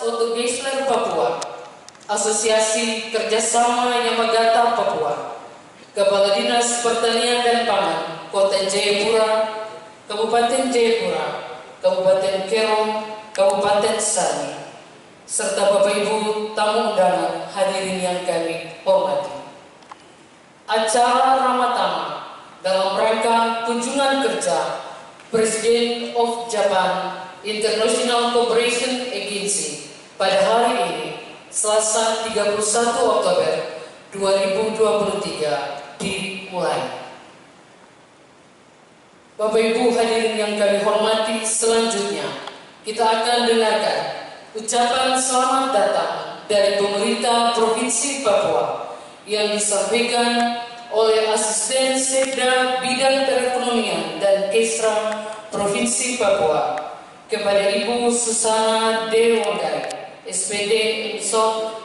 untuk Geisler Papua, Asosiasi Kerjasama Yamagata Papua, Kepala Dinas Pertanian dan Pangan Kota Jayapura, Kabupaten Jayapura, Kabupaten Kerong, Kabupaten Sani, serta Bapak Ibu tamu undangan hadirin yang kami hormati. Acara Ramatama dalam rangka kunjungan kerja Presiden of Japan International Cooperation Agency pada hari ini, Selasa 31 Oktober 2023 dimulai. Bapak Ibu hadirin yang kami hormati, selanjutnya kita akan dengarkan ucapan selamat datang dari pemerintah Provinsi Papua yang disampaikan oleh Asisten Sekda Bidang Perekonomian dan Kesra Provinsi Papua kepada Ibu Susana Dewanggai, SPD Insok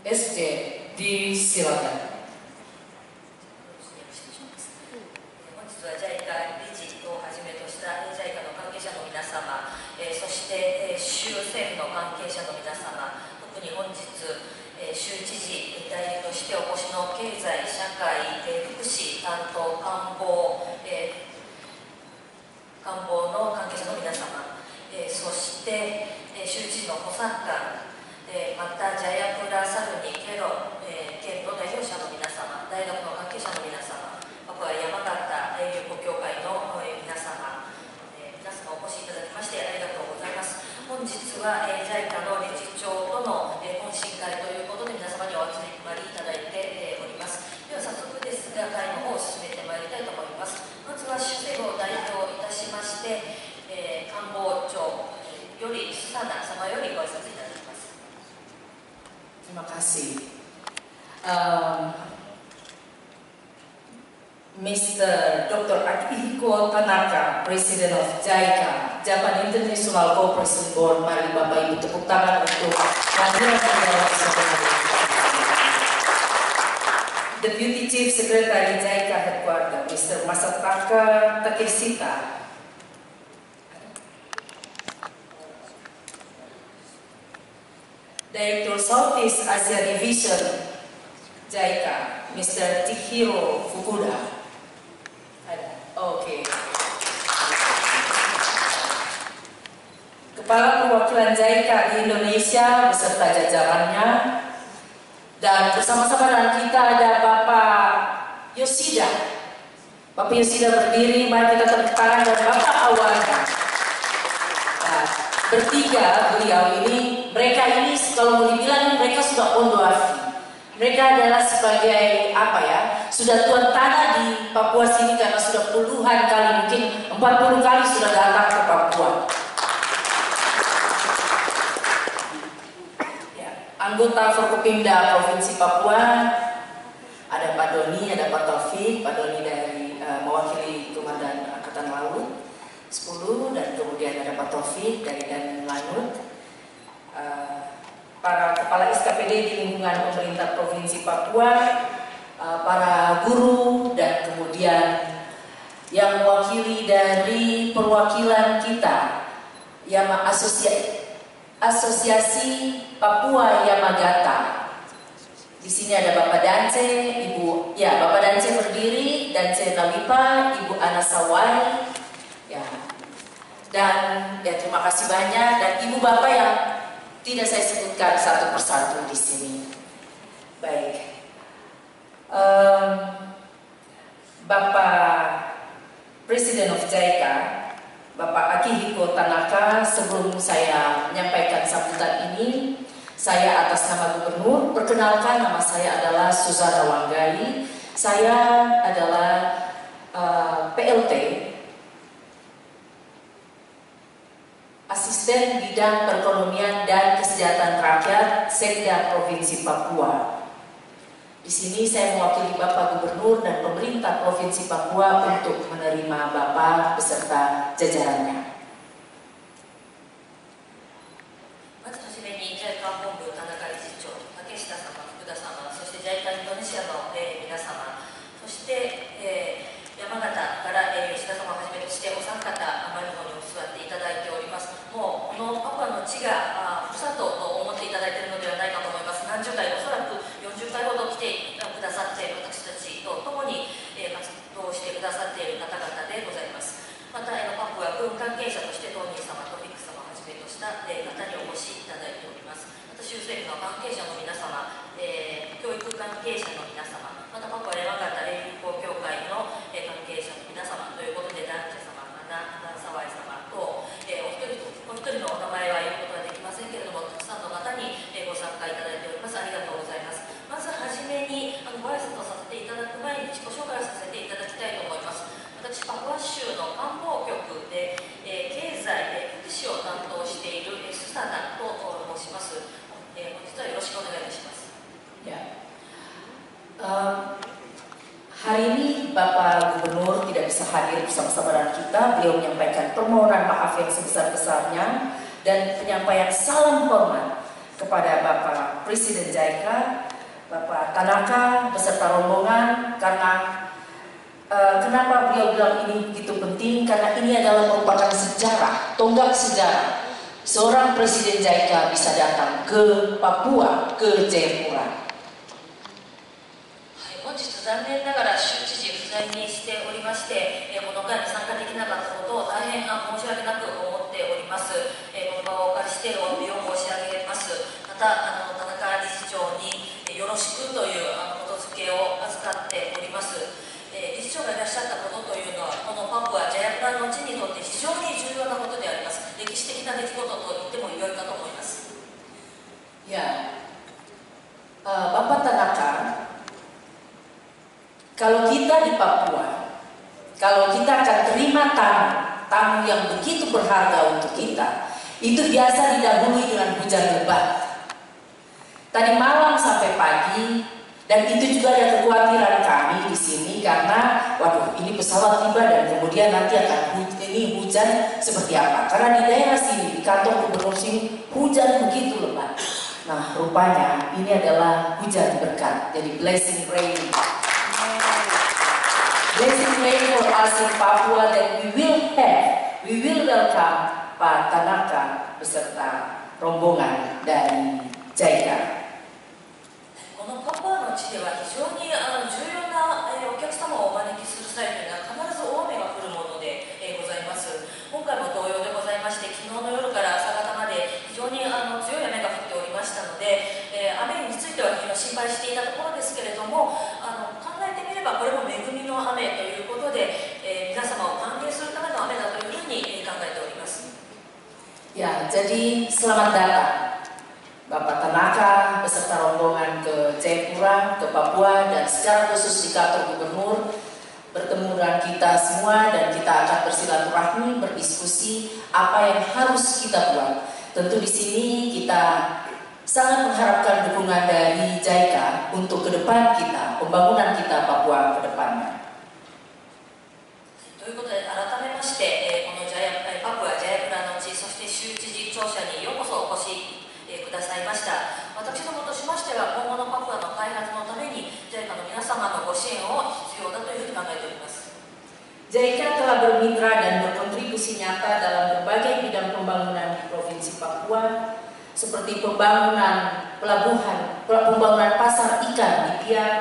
SJ, disilakan. 州政府の関係者の皆様、特に本日、州知事代理としてお越しの経済、社会、福祉担当官房の関係者の皆様、そして州知事の補佐官、またジャヤプラサルニケロ県の代表者の皆様、大学の関係者の皆様、あとは山形友好協会の皆様、皆様お越しいただきましてありがとうございます。本日は JICA の理事長との懇親会ということで皆様にお集まりいただいております。では早速ですが会の方を進めてまいりたいと思います。まずは主政を代表いたしまして、官房長よりスサナ様よりご挨拶いただきます。 Terima kasih. Mr. Dr. Akihiko Tanaka, President of JICA, Japan International Cooperation Board. Mari Bapak Ibu tepuk tangan untuk kehadiran beliau sebenarnya. Deputy Chief Secretary JICA Headquarters, Mr. Masataka Takeshita. Director Southeast Asia Division JICA, Mr. Chihiro Fukuda. Oke. Kepala Perwakilan JICA di Indonesia beserta jajarannya, dan bersama-sama dengan kita ada Bapak Yoshida. Bapak Yoshida berdiri, mari kita tepuk tangan, dan Bapak Awana. Nah, bertiga beliau ini, mereka ini kalau mau dibilang mereka sudah ondoafi. Mereka adalah sebagai apa ya, sudah tuan tanah di Papua sini karena sudah puluhan kali, mungkin 40 kali sudah datang ke Papua. Ya, anggota Forkopimda Provinsi Papua ada Pak Doni, ada Pak Taufik. Pak Doni dari mewakili Komandan Angkatan Laut 10, dan kemudian ada Pak Taufik dari Dan Lanut. Para kepala SKPD di lingkungan pemerintah Provinsi Papua, para guru, dan kemudian yang mewakili dari perwakilan kita, Asosiasi Papua Yamagata. Di sini ada Bapak Dance, Bapak Dance berdiri, Dance Nalipa, Ibu Ana Sawari, ya, dan ya terima kasih banyak, dan Ibu Bapak yang tidak saya sebutkan satu persatu di sini. Baik, Bapak Presiden of JICA, Bapak Akihiko Tanaka, sebelum saya menyampaikan sambutan ini, saya atas nama Gubernur, perkenalkan, nama saya adalah Susana Wanggai. Saya adalah PLT, Asisten Bidang Perekonomian dan Kesejahteraan Rakyat Sekda Provinsi Papua. Di sini saya mewakili Bapak Gubernur dan pemerintah Provinsi Papua untuk menerima Bapak beserta jajarannya. まずはじめに JICA 本部田中理事長、竹下様、福田様、そして JICA インドネシアの皆様、そして山形から吉田様をはじめとしてお三方、前の方にお座っていただいております。もうこのパパのてくださっている私たちと共に活動してくださっている方々でございます。またパプア軍関係者としてトニー様とフィック様をはじめとした方にお越しいただいております。また州政府の関係者の皆様、教育関係者の皆様、またパプア山形霊友好協会の関係者の皆様ということで、男女様、花沢井様と、お一人のお名前は言うことはできませんけれども、たくさんの方にご参加いただいております。ありがとうございます。まずはじめにご挨拶をさせていただく前に自己紹介をさせていただきたいと思います。私、パプア州の官房局で、経済、福祉を担当しているスサナと申します。本日はよろしくお願いいたします。Ya. Hari ini Bapak Gubernur tidak bisa hadir bersama-sama dengan kita. Beliau menyampaikan permohonan maaf yang sebesar-besarnya dan penyampaian salam hormat kepada Bapak Presiden JICA, Bapak Tanaka beserta rombongan. Karena kenapa beliau bilang ini begitu penting? Karena ini adalah merupakan sejarah, tonggak sejarah. Seorang Presiden JICA bisa datang ke Papua, ke Jayapura. 本日残念ながら州知事不在にしておりまして、この会に参加できなかったことを大変申し訳なく思っております。この場をお借りしてお詫びを申し上げます。また田中理事長によろしくということづけを預かっております。理事長がいらっしゃったことというのは、このパプアジャヤプラの地にとって非常に重要なことであります。歴史的な出来事と言っても良いかと思います。Ya, Bapak Tanaka, kalau kita di Papua, kalau kita akan terima tamu yang begitu berharga untuk kita, itu biasa didahului dengan hujan lebat. Tadi malam sampai pagi, dan itu juga ada kekhawatiran kami di sini karena, waduh, ini pesawat tiba dan kemudian nanti akan ini hujan seperti apa? Karena di daerah sini, di kantor gubernur sini, hujan begitu lebat. Nah, rupanya ini adalah hujan berkat, jadi blessing rain. Blessing rain for us in Papua that we will welcome Pak Tanaka beserta rombongan dari JICA. このパプアの地では非常に重要なお客様をお招きする際というのは必ず大雨が降るものでございます。今回も同様でございまして、昨日の夜から朝方まで非常に強い雨が降っておりましたので、雨については心配していたところですけれども、考えてみればこれも恵みの雨ということで、皆様を歓迎するための雨だというふうに考えております。Ya, jadi selamat datang Bapak Tanaka beserta rombongan ke Jayapura, ke Papua, dan secara khusus di kantor gubernur bertemu dengan kita semua dan kita akan bersilaturahmi, berdiskusi apa yang harus kita buat. Tentu di sini kita sangat mengharapkan dukungan dari JICA untuk ke depan kita, pembangunan kita Papua ke depannya. ということで改めまして、このパプアジャヤプラの地、そして州知事庁舎にようこそお越しくださいました。私どもとしましては今後のパプアの開発のために JICA の皆様のご支援を必要だというふうに考えております。 JICA telah bermitra dan berkontribusi nyata dalam berbagai bidang pembangunan di Provinsi Papua, seperti pembangunan pelabuhan, pembangunan pasar ikan di Biak,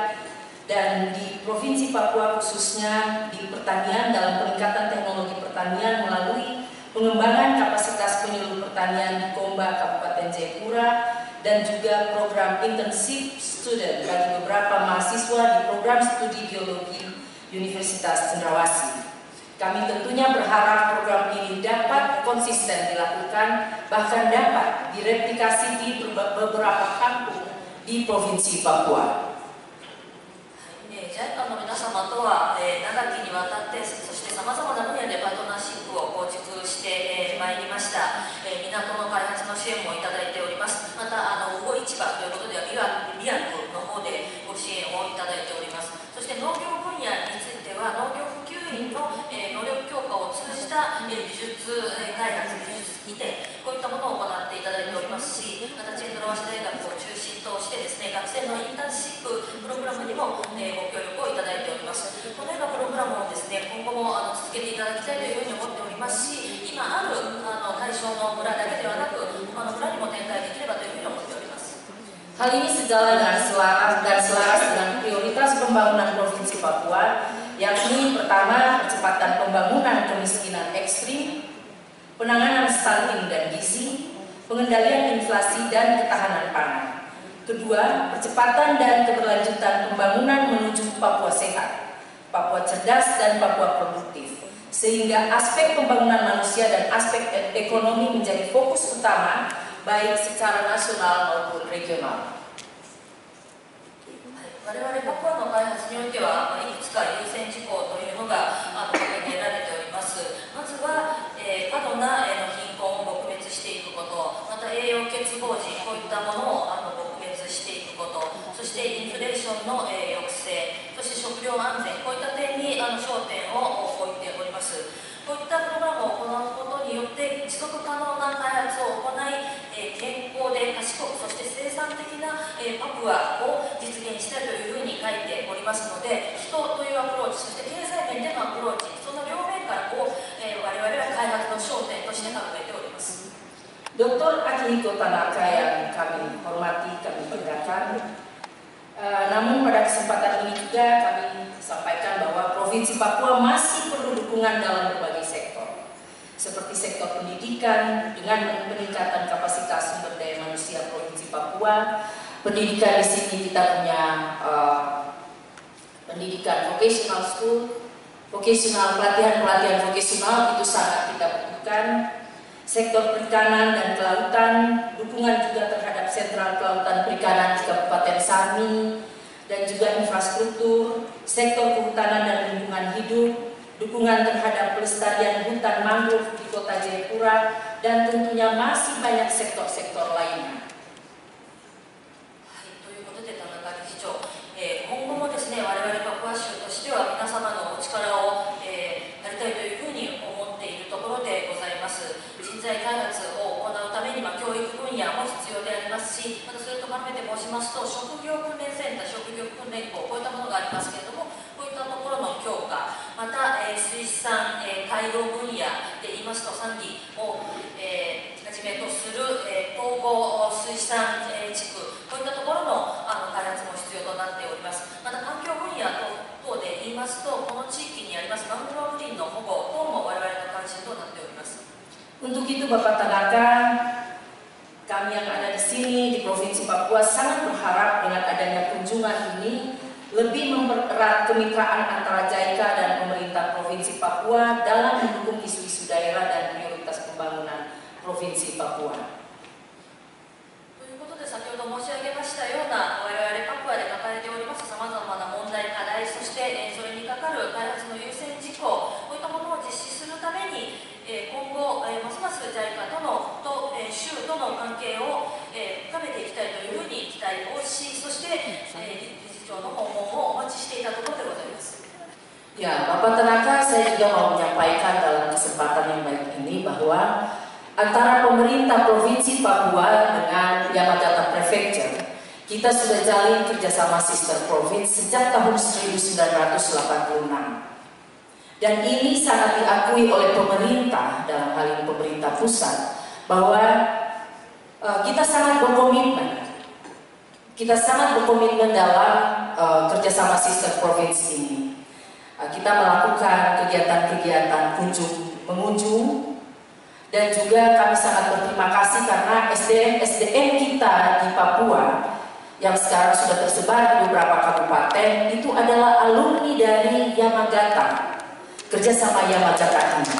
dan di Provinsi Papua khususnya di pertanian dalam peningkatan teknologi pertanian melalui pengembangan kapasitas penyuluh pertanian di Komba Kabupaten Jayapura, dan juga program intensif student bagi beberapa mahasiswa di program studi biologi Universitas Cendrawasih. Kami tentunya berharap program ini dapat konsisten dilakukan, bahkan dapat direplikasi di beberapa kampung di Provinsi Papua. JICA の皆様とは、長きにわたってそしてさまざまな分野でパートナーシップを構築してまいりました。港の開発の支援もいただいております。また魚市場ということではビアクの方でご支援をいただいております。そして農業分野については農業普及員の能力強化を通じた技術開発、技術移転、こういったものを行っていただいておりますし、またチェンドロワシ大学を中心としてですね、学生のインターンシッププログラムにもご協力をいただいております。このようなプログラムをですね、今後も続けていただきたいというふうに思っておりますし、今ある対象の村だけではなく、他の村にも展開できればというふうに思っております。Hal ini sejalan dan selaras dengan pembangunan Provinsi Papua, yakni pertama, percepatan pembangunan kemiskinan ekstrim, penanganan stunting dan gizi, pengendalian inflasi dan ketahanan pangan. Kedua, percepatan dan keberlanjutan pembangunan menuju Papua sehat, Papua cerdas dan Papua produktif, sehingga aspek pembangunan manusia dan aspek ekonomi menjadi fokus utama baik secara nasional maupun regional. 我々パプアの開発においては、いくつか優先事項というのが掲げられております。まずは、過度な貧困を撲滅していくこと、また栄養欠乏時、こういったものを撲滅していくこと、そしてインフレーションの抑制、そして食料安全、こういった点に焦点を置いております。こういったプログラムを行うことによって持続可能な開発を行い、健康で賢く、そして生産的なパプアを実現したいというふうに書いておりますので、人というアプローチ、そして経済面でのアプローチ、その両面から我々は開発の焦点として考えております。Dr. Akihiko Tanaka yang kami hormati, kami banggakan. Namun pada kesempatan ini juga kami sampaikan bahwa Provinsi Papua masih perlu dukungan dalam berbagai sektor, seperti sektor pendidikan dengan peningkatan kapasitas sumber daya manusia Provinsi Papua. Pendidikan di sini kita punya pendidikan vocational school, pelatihan vocational itu sangat kita butuhkan. Sektor perikanan dan kelautan, dukungan juga terhadap sentral kelautan perikanan di Kabupaten Sami, dan juga infrastruktur, sektor kehutanan dan lingkungan hidup, dukungan terhadap pelestarian hutan mangrove di Kota Jayapura, dan tentunya masih banyak sektor-sektor lainnya. ということで田中理事長、今後もですね、我々パプア州としては皆様のお力を、借りたいというふうに思っているところでございます。人材開発を行うために、教育分野も必要でありますし、またそれと絡めて申しますと、職業訓練センター、職業訓練校、こういったものがありますけれども、こういったところの強化、また、水産、海洋分野で言いますと、産業を、はじめとする、統合水産、地区、こういったところの、開発も必要となっております。また環境分野等で言いますと、この地域にありますマングローブ林の保護等も我々の関心となっております。Untuk itu Bapak Tanaka, kami yang ada di sini di Provinsi Papua sangat berharap dengan adanya kunjungan ini lebih mempererat kemitraan antara JICA dan pemerintah Provinsi Papua dalam mendukung isu-isu daerah dan prioritas pembangunan Provinsi Papua. ということで、先ほど申し上げましたような我々パプアで抱えておりますさまざまな問題課題、そして、それにかかる開発の優先事項、こういったものを実施するために、今後、ますます JICA と州との関係を、深めていきたいというふうに期待をし、そして、理事長の訪問をお待ちしていたところでございます。 Ya, Bapak Tanaka, saya juga mau menyampaikan dalam kesempatan yang baik ini bahwa antara pemerintah Provinsi Papua dengan Yamagata Prefecture, kita sudah jalin kerjasama sister province sejak tahun 1986. Dan ini sangat diakui oleh pemerintah, dalam hal ini pemerintah pusat, bahwa kita sangat berkomitmen. Kita sangat berkomitmen dalam kerjasama sister province ini. Kita melakukan kegiatan-kegiatan mengunjung, dan juga kami sangat berterima kasih karena SDM kita di Papua yang sekarang sudah tersebar di beberapa kabupaten itu adalah alumni dari Yamagata, kerjasama Yamagata ini.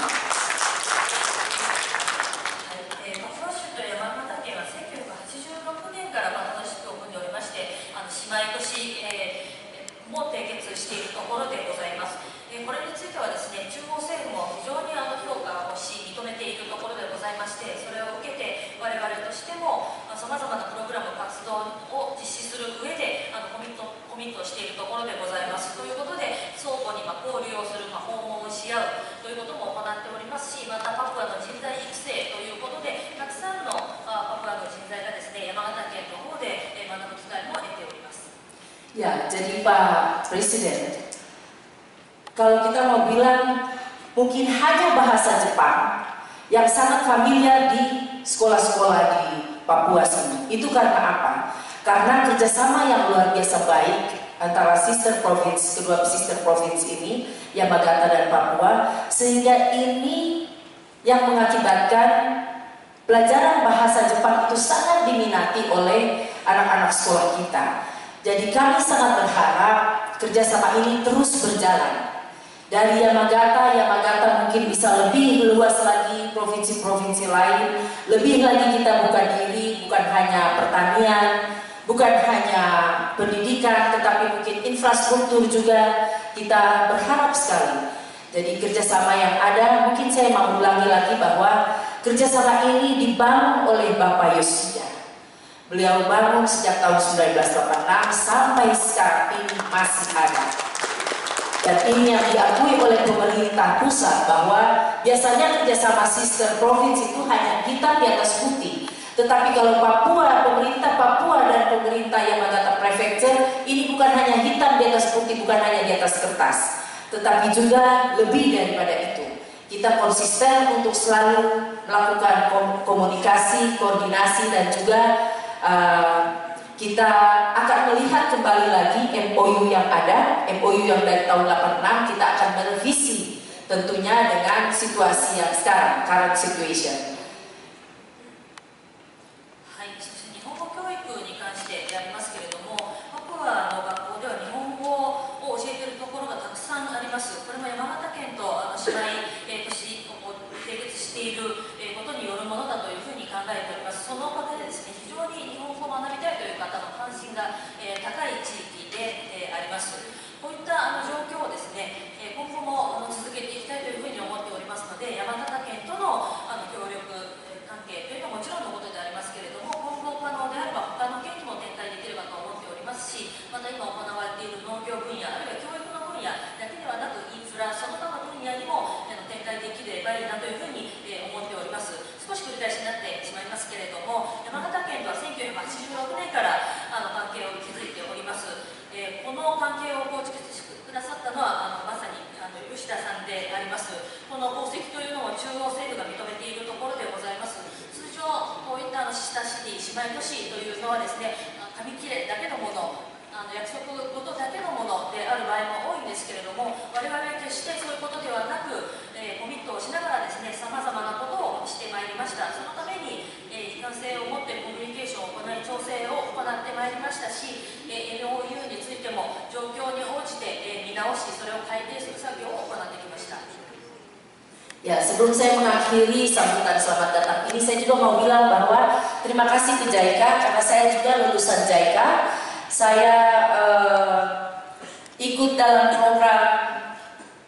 これについてはですね、中央政府も非常に評価をし認めているところでございまして、それを受けて我々としてもさまざまなプログラム活動を実施する上でコミットしているところでございます。ということで相互に交流をする、訪問をし合うということも行っておりますし、またパプアの人材育成ということでたくさんのパプアの人材がですね、山形県の方で学ぶ機会も得ております。 Ya, jadi Pak Presiden, kalau kita mau bilang mungkin hanya bahasa Jepang yang sangat familiar di sekolah-sekolah di Papua sini. Itu karena apa? Karena kerjasama yang luar biasa baik antara kedua sister province ini, Yamagata dan Papua, sehingga ini yang mengakibatkan pelajaran bahasa Jepang itu sangat diminati oleh anak-anak sekolah kita. Jadi kami sangat berharap kerjasama ini terus berjalan. Dari Yamagata mungkin bisa lebih luas lagi provinsi-provinsi lain, lebih lagi kita buka diri, bukan hanya pertanian, bukan hanya pendidikan, tetapi mungkin infrastruktur juga kita berharap sekali. Jadi kerjasama yang ada, mungkin saya mau ulangi lagi bahwa kerjasama ini dibangun oleh Bapak Yoshida. Beliau bangun sejak tahun 1986 sampai sekarang ini masih ada. Dan ini yang diakui oleh pemerintah pusat bahwa biasanya kerjasama sister province itu hanya hitam di atas putih. Tetapi kalau pemerintah Papua dan pemerintah Yamagata Prefecture, ini bukan hanya hitam di atas putih, bukan hanya di atas kertas, tetapi juga lebih daripada itu. Kita konsisten untuk selalu melakukan komunikasi, koordinasi, dan juga kita akan melihat kembali lagi MOU yang ada, MOU yang dari tahun 86, kita akan merevisi tentunya dengan situasi yang sekarang, current situation. はい、そして日本語教育に関してでありますけれども、パプアの学校では日本語を教えているところがたくさんあります。これも山形県と姉妹都市を締結していることによるものだというふうに考えております。そのおかげでですね、非常に日本語を学びたいという方の関心が高い地域であります。こういった状況をですね、今後も続けていきたいというふうに思っておりますので、山形県との協力関係というのはもちろんのことでありますけれども、今後可能であれば他の県にも展開できればと思っておりますし、また今行われている農業分野、あるいは教育の分野だけではなくインフラその他の分野にも展開できればいいなというふうに思っております。少し繰り返しになってしまいますけれども、山形県とは1986年から関係を築いております。この関係を構築してくださったのはまさに吉田さんであります。この功績というのを中央政府が認めているところでございます。通常こういったシスターシティ、姉妹都市というのはですね、紙切れだけのもの、約束事だけのものである場合も多いんですけれども、我々は決してそういうことではなく、コミットをしながらですね、さまざまなことをしてまいりました。そのために、一貫性を持ってコミュニケーションを行い、調整を行ってまいりましたし、MOU についても状況に応じて、見直し、それを改定する作業を行ってきました。Ya, sebelum saya mengakhiri sambutan selamat datang ini, saya juga mau bilang bahwa terima kasih ke JICA, karena saya juga lulusan JICA. Saya ikut dalam program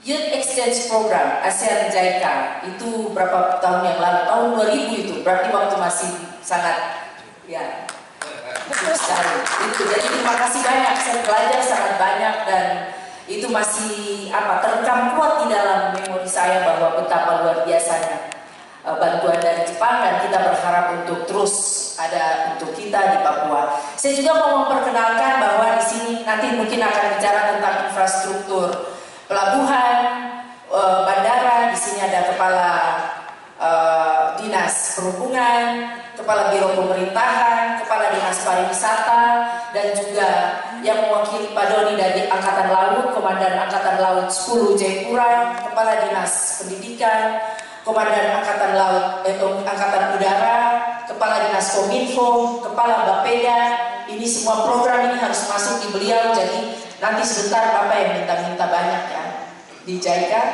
Youth Exchange Program ASEAN JICA itu berapa tahun yang lalu, tahun 2000 itu, berarti waktu masih sangat ya sekali. Itu jadi terima kasih banyak, saya belajar sangat banyak dan itu masih terekam kuat di dalam memori saya bahwa betapa luar biasanya bantuan dari Jepang, dan kita berharap untuk terus ada untuk kita di Papua. Saya juga mau memperkenalkan bahwa di sini nanti mungkin akan bicara tentang infrastruktur pelabuhan, bandara. Di sini ada kepala dinas perhubungan, kepala biro pemerintahan, kepala dinas pariwisata, dan juga yang mewakili Pak Doni dari Angkatan Laut, Komandan Angkatan Laut 10 Jayapura, kepala dinas pendidikan, Komandan Angkatan Laut, Angkatan Udara, Kepala Dinas Kominfo, Kepala Bapeda. Ini semua program ini harus masuk di beliau. Jadi nanti sebentar Bapak yang minta-minta banyak ya di JICA.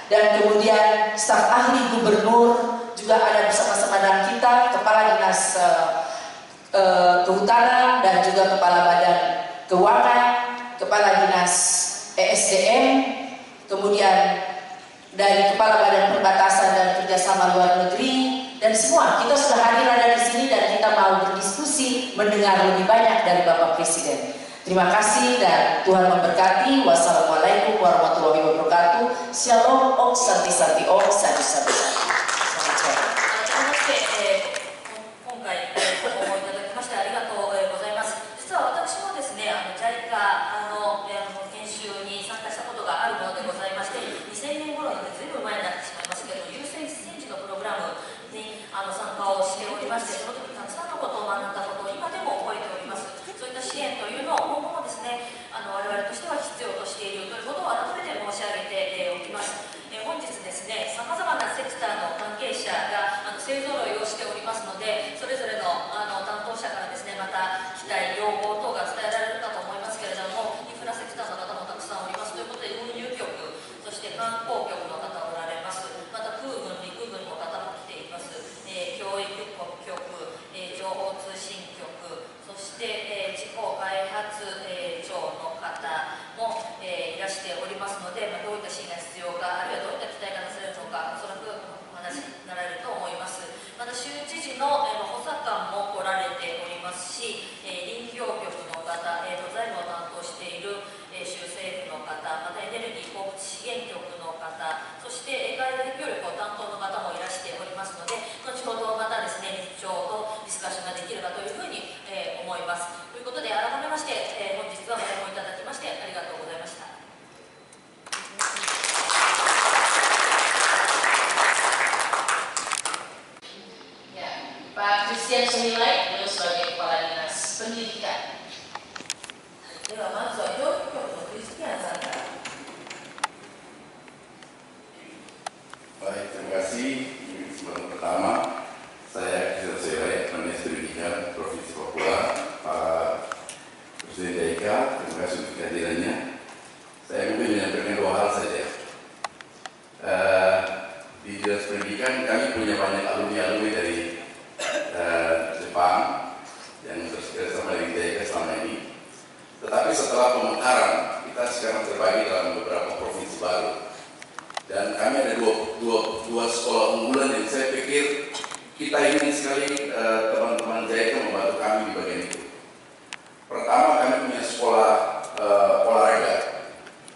Dan kemudian staf ahli gubernur juga ada bersama-sama dengan kita, Kepala Dinas Kehutanan dan juga Kepala Badan Keuangan, Kepala Dinas ESDM, kemudian dari Kepala Badan Perbatasan dan Kerjasama Luar Negeri, dan semua kita sudah hadir ada di sini dan kita mau berdiskusi, mendengar lebih banyak dari Bapak Presiden. Terima kasih dan Tuhan memberkati. Wassalamualaikum warahmatullahi wabarakatuh. Shalom, Om Santi Santi, Om Santi Santi. Selamat sore. 今回ご訪問いただきましてありがとうございます。実は私もですね、JICA 研修に参加したことがあるものでございまして、2000年頃のずいぶん前になってしまいますけれども、優先戦時のプログラムに参加をしておりまして、その時たくさんのことを学んだことを今でも覚えております。そういった支援というのを今後もですね、我々またエネルギー鉱物資源局の方、そして外交協力を担当の方もいらしておりますので、後ほどまたですね、理事長とディスカッションができればというふうに、思います。ということで、改めまして、本日はご来訪いただきましてありがとうございました。Pak Christian Semilai, beliau sebagai Kepala Dinas Pendidikan. ではまずは教育局のクリスティアンさんから。Baik, terima kasih. Ini kesempatan pertama saya Christian Semilai, Dinas Pendidikan Provinsi Papua. Pak Presiden Daika, terima kasih untuk kehadirannya. Saya mungkin menyampaikan dua hal saja. Di Dinas Pendidikan kami punya banyak alumni-alumni dari Jepang yang bersama dengan Daika selama ini. Tetapi setelah pemekaran, kita sekarang terbagi dalam beberapa provinsi baru. Dan kami ada dua sekolah unggulan yang saya pikir kita ingin sekali teman-teman Daika membantu kami di bagian itu. Pertama, kami punya sekolah olahraga.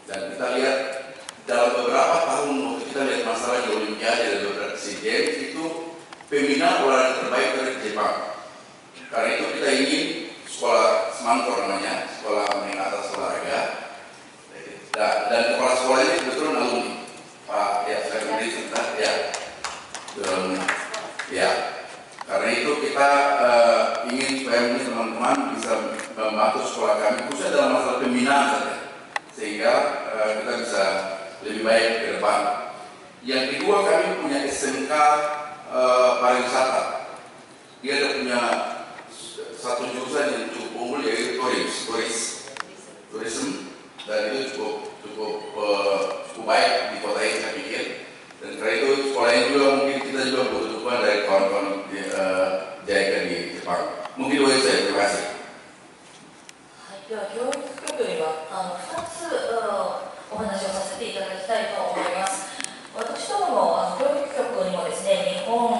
Dan kita lihat dalam beberapa tahun waktu kita lihat masalah di Olimpiade dan beberapa SEA Games itu pembinaan olahraga terbaik dari Jepang. Karena itu kita ingin sekolah Semangkor namanya, sekolah menengah atas olahraga. Dan kepala sekolah ini kebetulan alumni. Pak, ya saya beri cerita, ya. Ya. Karena itu kita ingin supaya teman-teman bisa membantu sekolah kami, khususnya dalam masalah pembinaan saja. Sehingga kita bisa lebih baik ke depan. Yang kedua, kami punya SMK pariwisata. Dia ada punya satu jurusan yang cukup unggul, yaitu tourism, dan itu cukup baik di kota ini saya pikir. Dan karena itu sekolah ini juga mungkin kita juga butuh dukungan dari kawan-kawan Daika di Jepang. Mungkin itu saja. Terima kasih. では教育局には2つお話をさせていただきたいと思います。私どもの教育局にもですね、日本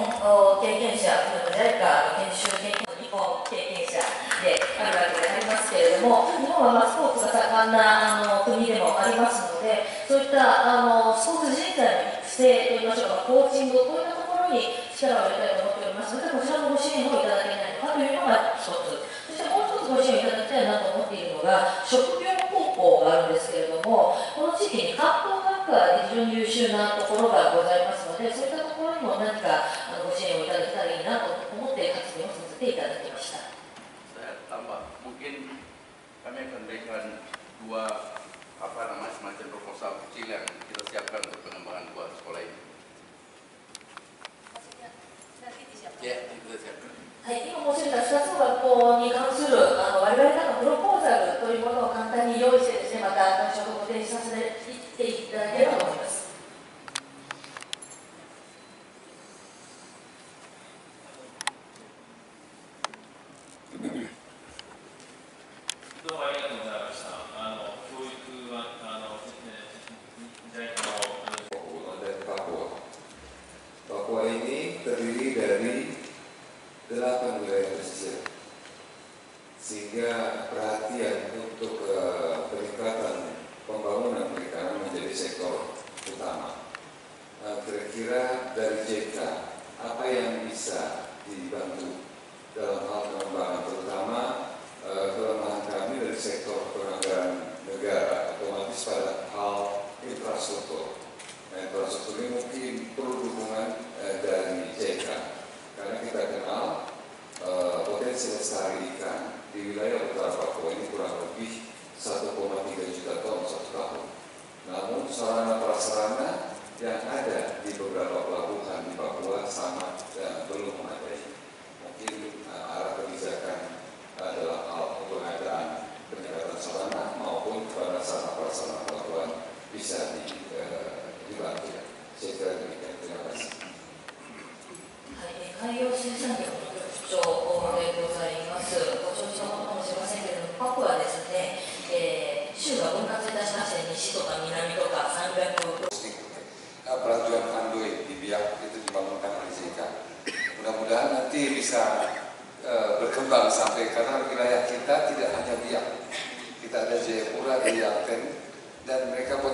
経験者、JICA の研修経験日本経験者であるわけでありますけれども、日本はスポーツが盛んな国でもありますので、そういったスポーツ人材の育成といいましょうか、コーチング、こういったところに力を入れたいと思っておりますので、こちらのご支援をいただけないのかというのが一つ。そしてもう一つご支援いただきたいなと思っているのが、職業高校があるんですけれども、この地域に観光学科で非常に優秀なところがございますので、そういったところにも何かご支援をいただけたらいいなと思って発言をさせていただきました。Saya tambah, mungkin kami akan berikan dua semacam proposal kecil yang kita siapkan untuk pengembangan dua sekolah ini. Ya, kita siapkan. はい、今申し上げた2つの学校に関する我々からのプロポーザルというものを簡単に用意してですね、また後ほどご提示させていただければと思います。どうもありがとうございました。教育はPapua ini terdiri dari 8 wilayah pesisir, sehingga perhatian untuk peningkatan pembangunan perikanan menjadi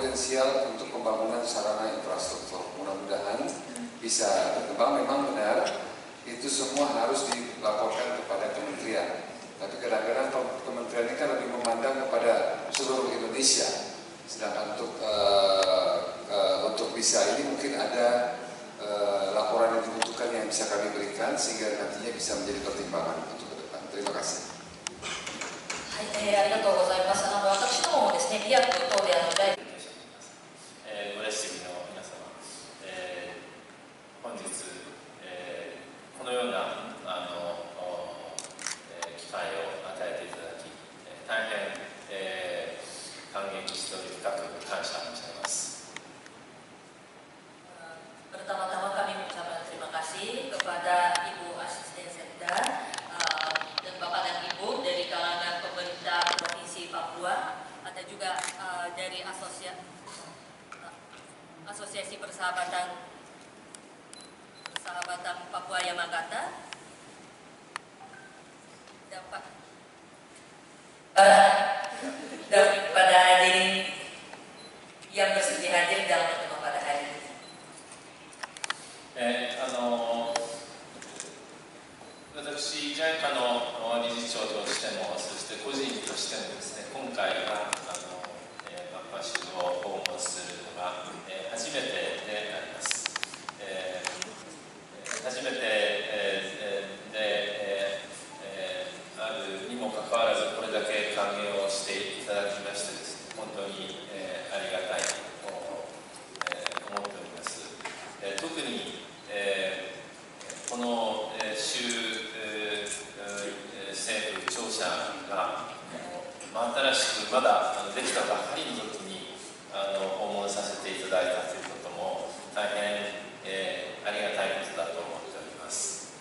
potensial untuk pembangunan sarana infrastruktur. Mudah-mudahan bisa berkembang. Memang benar itu semua harus dilaporkan kepada kementerian. Tapi kadang-kadang kementerian ini kan lebih memandang kepada seluruh Indonesia. Sedangkan untuk bisa ini mungkin ada laporan yang dibutuhkan yang bisa kami berikan sehingga nantinya bisa menjadi pertimbangan untuk ke depan. Terima kasih. はい、ありがとうございます。私どももですね、リアク等で大ご列席の皆様、本日、このような機会を与えていただき、大変、歓迎しており深く感謝申し上げます。 Pertama-tama kami mengucapkan terima kasih kepada Ibu Asisten Sekda dan Bapak dan Ibu dari kalangan pemerintah Provinsi Papua, ada juga dari Asosiasi Persahabatan Papua Yamagata, dan pada hadirin yang bersedia hadir dalam pertemuan pada hari ini. 私、JICA の理事長としても、そして個人としてもですね、今回はパプア州を訪問するのが初めてであります。初めてであるにもかかわらず、これだけ歓迎をしていただきましてですね、本当にありがたいと思っております。特にこの州政府庁舎が真新しくまだできたばかりの時に訪問させていただいたということも大変ありがたいことだと思っております。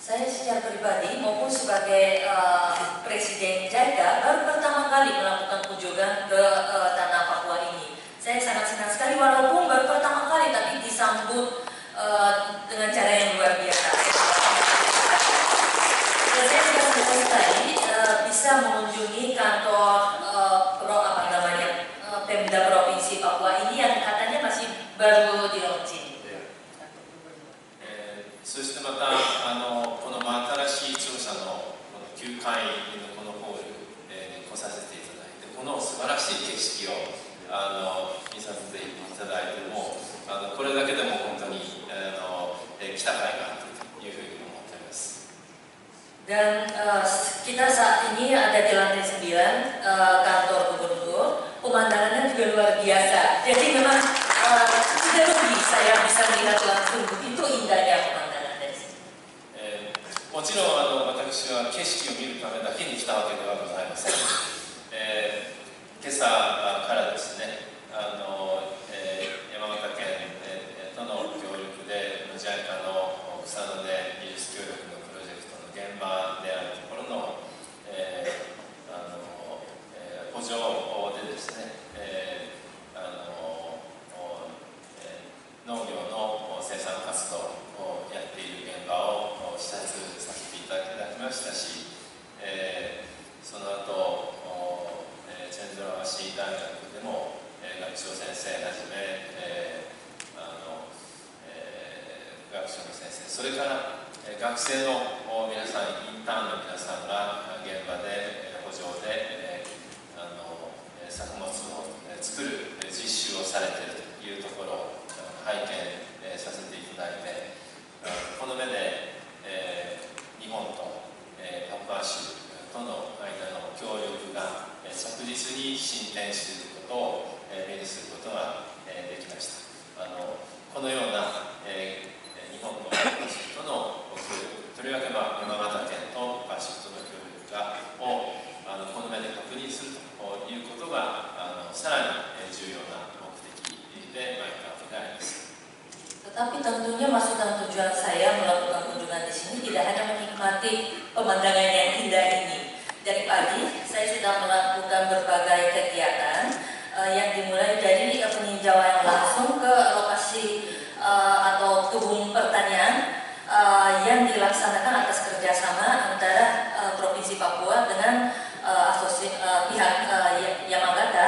Saya secara pribadi maupun sebagai Presiden JICA baru pertama kali melakukan kunjungan ke tanah Papua ini. Saya sangat senang sekali walaupun baru pertama kali tapi disambut dengan cara yang luar biasa. Dan saya juga senang sekali bisa mengunjungi kantor Pemda Provinsi Papua ini yang katanya masih baru di launching. そしてまたこの真新しい庁舎のこの9階のこのホールに来させていただいて、この素晴らしい景色を見させていただいてもこれだけでも本当に来た甲斐があったというふうに思っております。 Dan kita saat ini ada di lantai 9 kantor gubernur, pemandangannya juga luar biasa. Jadi memang tidak rugi saya bisa melihat langsung begitu indahnya pemandangan dari sini. もちろん私は景色を見るためだけに来たわけではございません。今朝からですね、山形県との協力で JICA の草の根技術協力のプロジェクトの現場であるところの、補助でですね、農業の生産活動をやっている現場を視察させていただきましたし、その後チェンズラワシ大学でも学長先生はじめ学長の先生、それから学生の皆さん、インターンの皆さんが現場で補助で作物を作る実習をされているというところを拝見させていただいて、この目で日本とパプア州との間の協力が着実に進展していることを目にすることができました。このような日本とパプア州との協力、とりわけ山形県とパプア州との協力をこの目で確認するということがさらに重要な目的であるわけであります。 Tetapi tentunya maksud dan tujuan saya melakukan kunjungan di sini tidak hanya menikmati pemandangan yang indah ini. Dari pagi saya sudah melakukan berbagai kegiatan yang dimulai dari peninjauan langsung ke lokasi atau kebun pertanian yang dilaksanakan atas kerjasama antara Provinsi Papua dengan pihak Yamagata.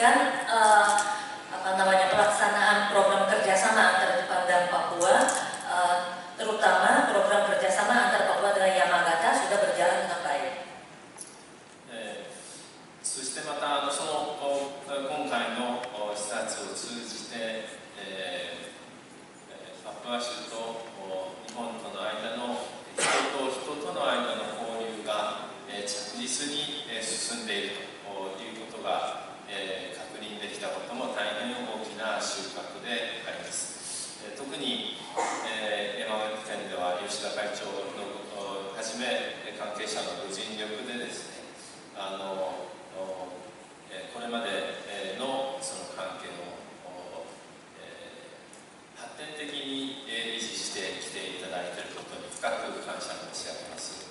memastikan pelaksanaan program kerjasama antara Jepang dan Papua, terutama program kerjasama antara Papua dengan Yamagata sudah berjalan dengan baik. そしてまた今回の視察を通じて、パプア州と日本との間の人と人との間の交流が着実に進んでいるということが確認できたことも大変大きな収穫であります。特に山形県では吉田会長のはじめ関係者のご尽力でですね、これまでのその関係を発展的に維持してきていただいていることに深く感謝申し上げます。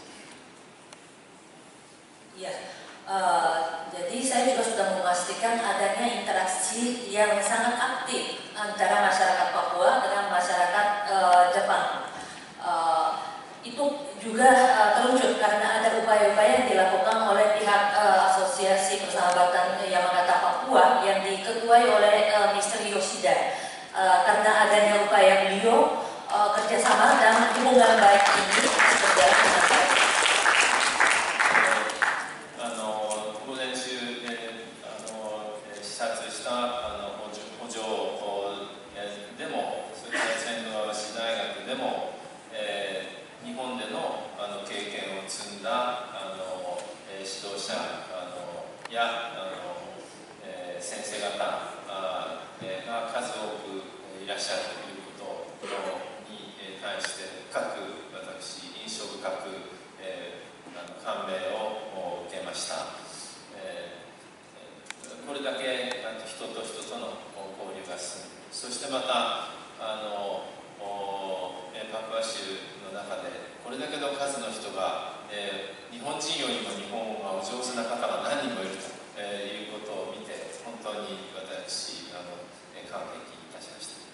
Jadi saya juga sudah memastikan adanya interaksi yang sangat aktif antara masyarakat Papua dengan masyarakat Jepang. Itu juga terwujud karena ada upaya-upaya yang dilakukan oleh pihak Asosiasi Persahabatan Yamagata Papua yang diketuai oleh Mr. Yoshida. Karena adanya upaya beliau kerjasama dan hubungan baik ini berjalan dengan baik. 午前中視察した補助でも、それから仙台市大学でも日本での経験を積んだ指導者や先生方が数多くいらっしゃるということに対して深く私印象深く感銘を受けました。これだけ人と人との交流が進む、そしてまたパプア州の中でこれだけの数の人が、日本人よりも日本語がお上手な方が何人もいるということを見て本当に私感激いたしました。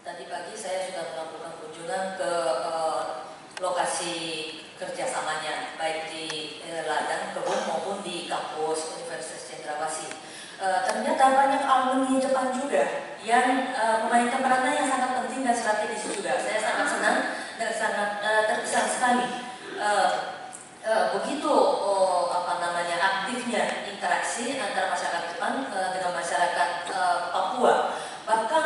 Tadi pagi saya sudah melakukan kunjungan ke lokasi kerjasamanya, baik di ladang kebun maupun di kampus Universitas Cendrawasih. Ternyata banyak alumni Jepang juga yang memainkan peranan yang sangat penting dan strategis juga. Saya sangat senang dan sangat terkesan sekali. Begitu aktifnya interaksi antara masyarakat Jepang dengan masyarakat Papua. Bahkan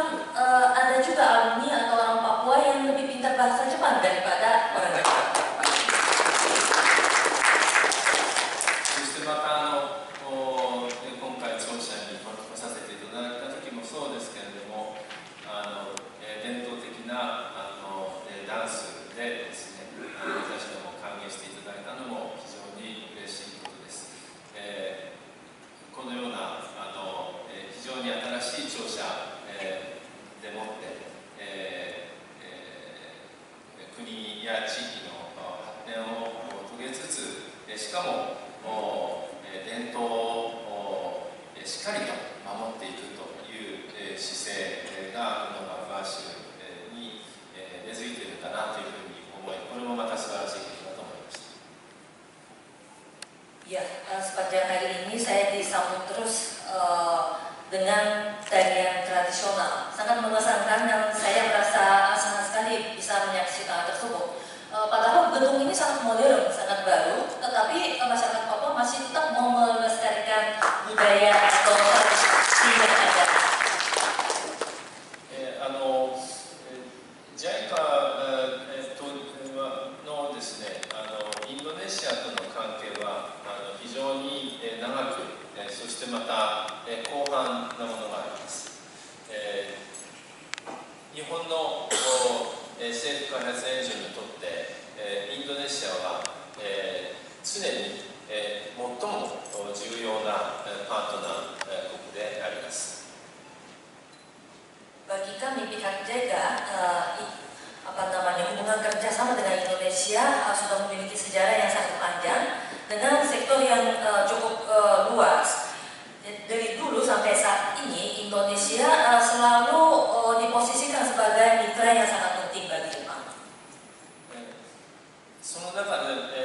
ada juga alumni atau orang Papua yang lebih pintar bahasa Jepang daripada orang Jepang. そしてまた今回庁舎に来させていただいた時もそうですけれども、伝統的なダンスでですね、私ども歓迎していただいたのも非常に嬉しいことです。このような非常に新しい庁舎でもって、国や地域の発展を遂げつつ、しかも伝統をしっかりと守っていくという姿勢がこのパプア州に根付いているかなというふうに思い、これもまた素晴らしいことだと思いました。 Ya, sepanjang hari ini saya disambut terus dengan tarian tradisional, sangat mengesankan dan saya merasa senang sekali bisa menyaksikan tersebut. Padahal gedung ini sangat modern, sangat baru, tetapi masyarakat Papua masih tetap mau melestarikan budaya atau tradisi yang ada. JICA のですね、インドネシアとの関係は非常に長く、そしてまた広範なものがあります。日本の政府開発援助にとって、インドネシアは常に最も重要なパートナー国であります。 Bagi kami pihak JICA, hubungan kerjasama dengan Indonesia sudah memiliki sejarah yang sangat panjang dengan sektor yang cukup luas. Dari dulu sampai saat ini Indonesia selalu diposisikan sebagai mitra yang sangat penting bagi Jepang. その中で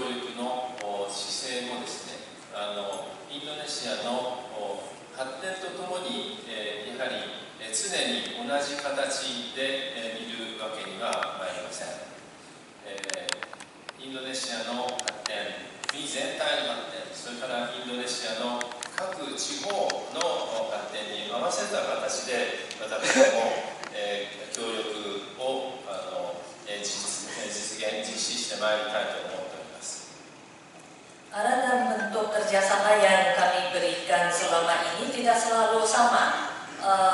力の姿勢もですね、インドネシアの発展とともに、やはり常に同じ形で見るわけにはまいりません。インドネシアの発展、国全体の発展、それからインドネシアの各地方の発展に合わせた形で私ども、協力を実施してまいりたいと思っております。Ada bentuk kerjasama yang kami berikan selama ini tidak selalu sama,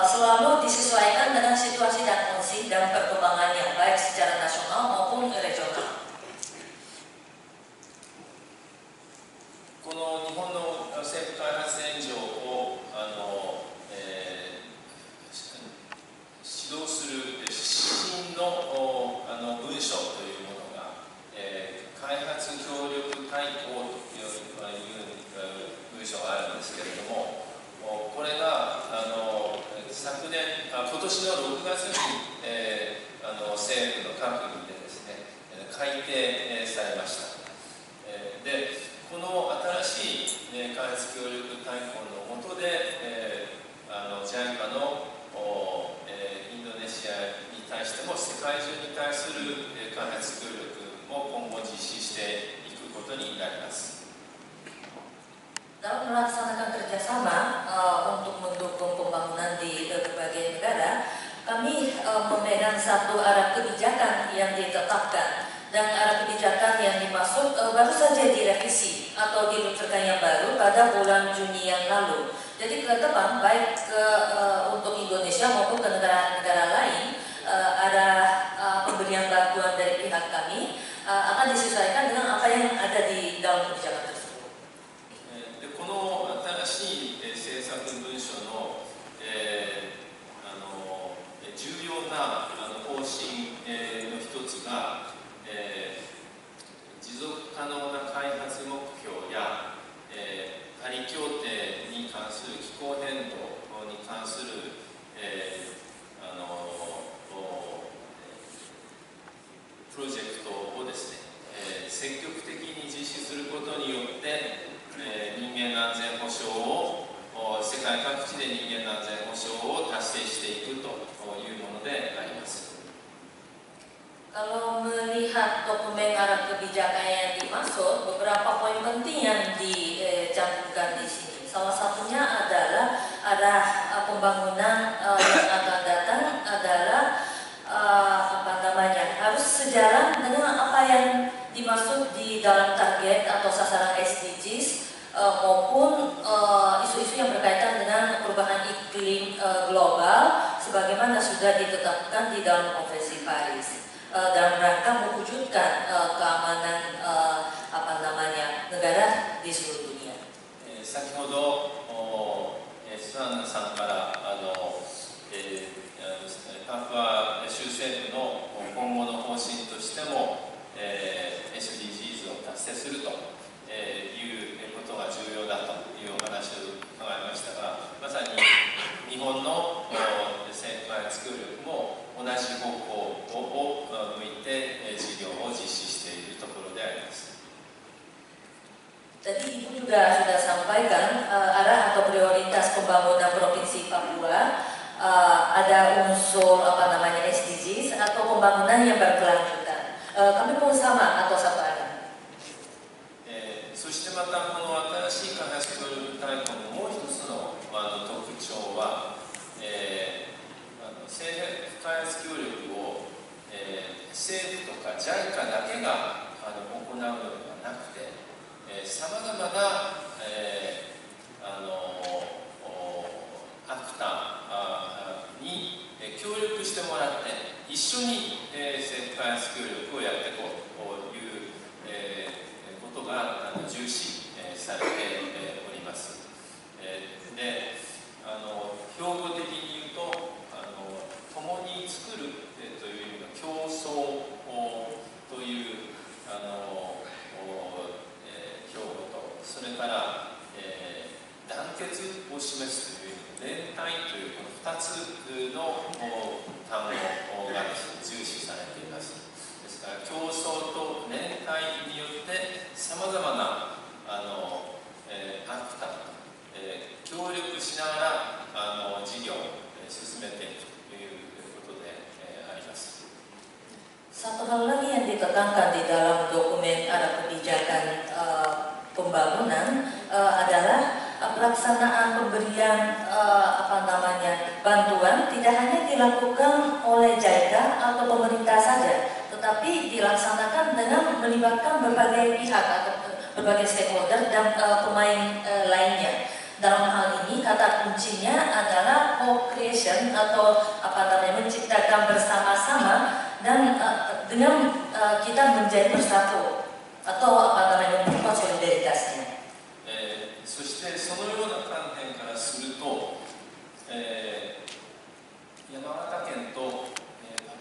selalu disesuaikan dengan situasi dan kondisi dan perkembangannya, baik secara nasional maupun regional. この日本の政府開発援助を指導する指針の文書というものが、開発協力大綱という文書があるんですけれども、これが昨年、今年の6月に、政府の閣議でですね、改定されました。で、この新しい、開発協力大綱の下で、JICA のインドネシアに対しても世界中に対する開発協力も今後実施していくことになります。Dalam melaksanakan kerjasama untuk mendukung pembangunan di berbagai negara, kami memegang satu arah kebijakan yang ditetapkan, dan arah kebijakan yang dimaksud baru saja direvisi atau diluncurkan yang baru pada bulan Juni yang lalu. Jadi ke depan, baik untuk Indonesia maupun ke negara-negara lain, ada pemberian bantuan dari pihak kami akan disesuaikan dengan apa yang ada di dalam kebijakan tersebut. この新しい政策文書の重要な方針の一つが、持続可能な開発目標やパリ協定に関する気候変動に関するプロジェクトをですね、積極的に実施することによって人間安全保障を世界各地で人間安全保障を達成していくというものであります。Kalau melihat dokumen arah kebijakan yang dimaksud, beberapa poin penting yang dicantumkan di sini. Salah satunya adalah arah pembangunan yang akan datang adalah harus sejalan dengan apa yang dimaksud di dalam target atau sasaran SDGs maupun isu-isu yang berkaitan dengan perubahan iklim global sebagaimana sudah ditetapkan di dalam Konvensi Paris dalam rangka mewujudkan keamanan negara di seluruh dunia. 先ほどスワンナさんからパプア州政府の今後の方針としても、SDGs を達成するということが重要だというお話を伺いましたが、まさに日本の政府開発協力も同じ方向を向いて事業を実施しているところであります。 Tadi Ibu juga sudah sampaikan arah atau prioritas pembangunan Provinsi Papua, ada unsur SDGs atau pembangunan yang berkelanjutan. Kami pun sama atau satu arah. そしてまたこの新しい開発協力大綱のもう一つの特徴は、政府開発協力を、政府とか JICA だけが行うのではなくて、さまざまなアクターに協力してもらって一緒に政府開発協力をやっていこうということが重視されております。で、標語的に言うと共に作るという意味の競争という標語と、それから、団結を示すという連帯というこの2つの単語が重視されています。ですから競争と連帯によってさ ditekankan di dalam dokumen arah kebijakan pembangunan adalah pelaksanaan pemberian bantuan tidak hanya dilakukan oleh JICA atau pemerintah saja, tetapi dilaksanakan dengan melibatkan berbagai pihak atau berbagai stakeholder dan pemain lainnya. Dalam hal ini kata kuncinya adalah co-creation atau menciptakan bersama-sama dan dengan kita menjadi bersatu atau memperkuat solidaritasnya. そしてそのような観点からすると、山形県と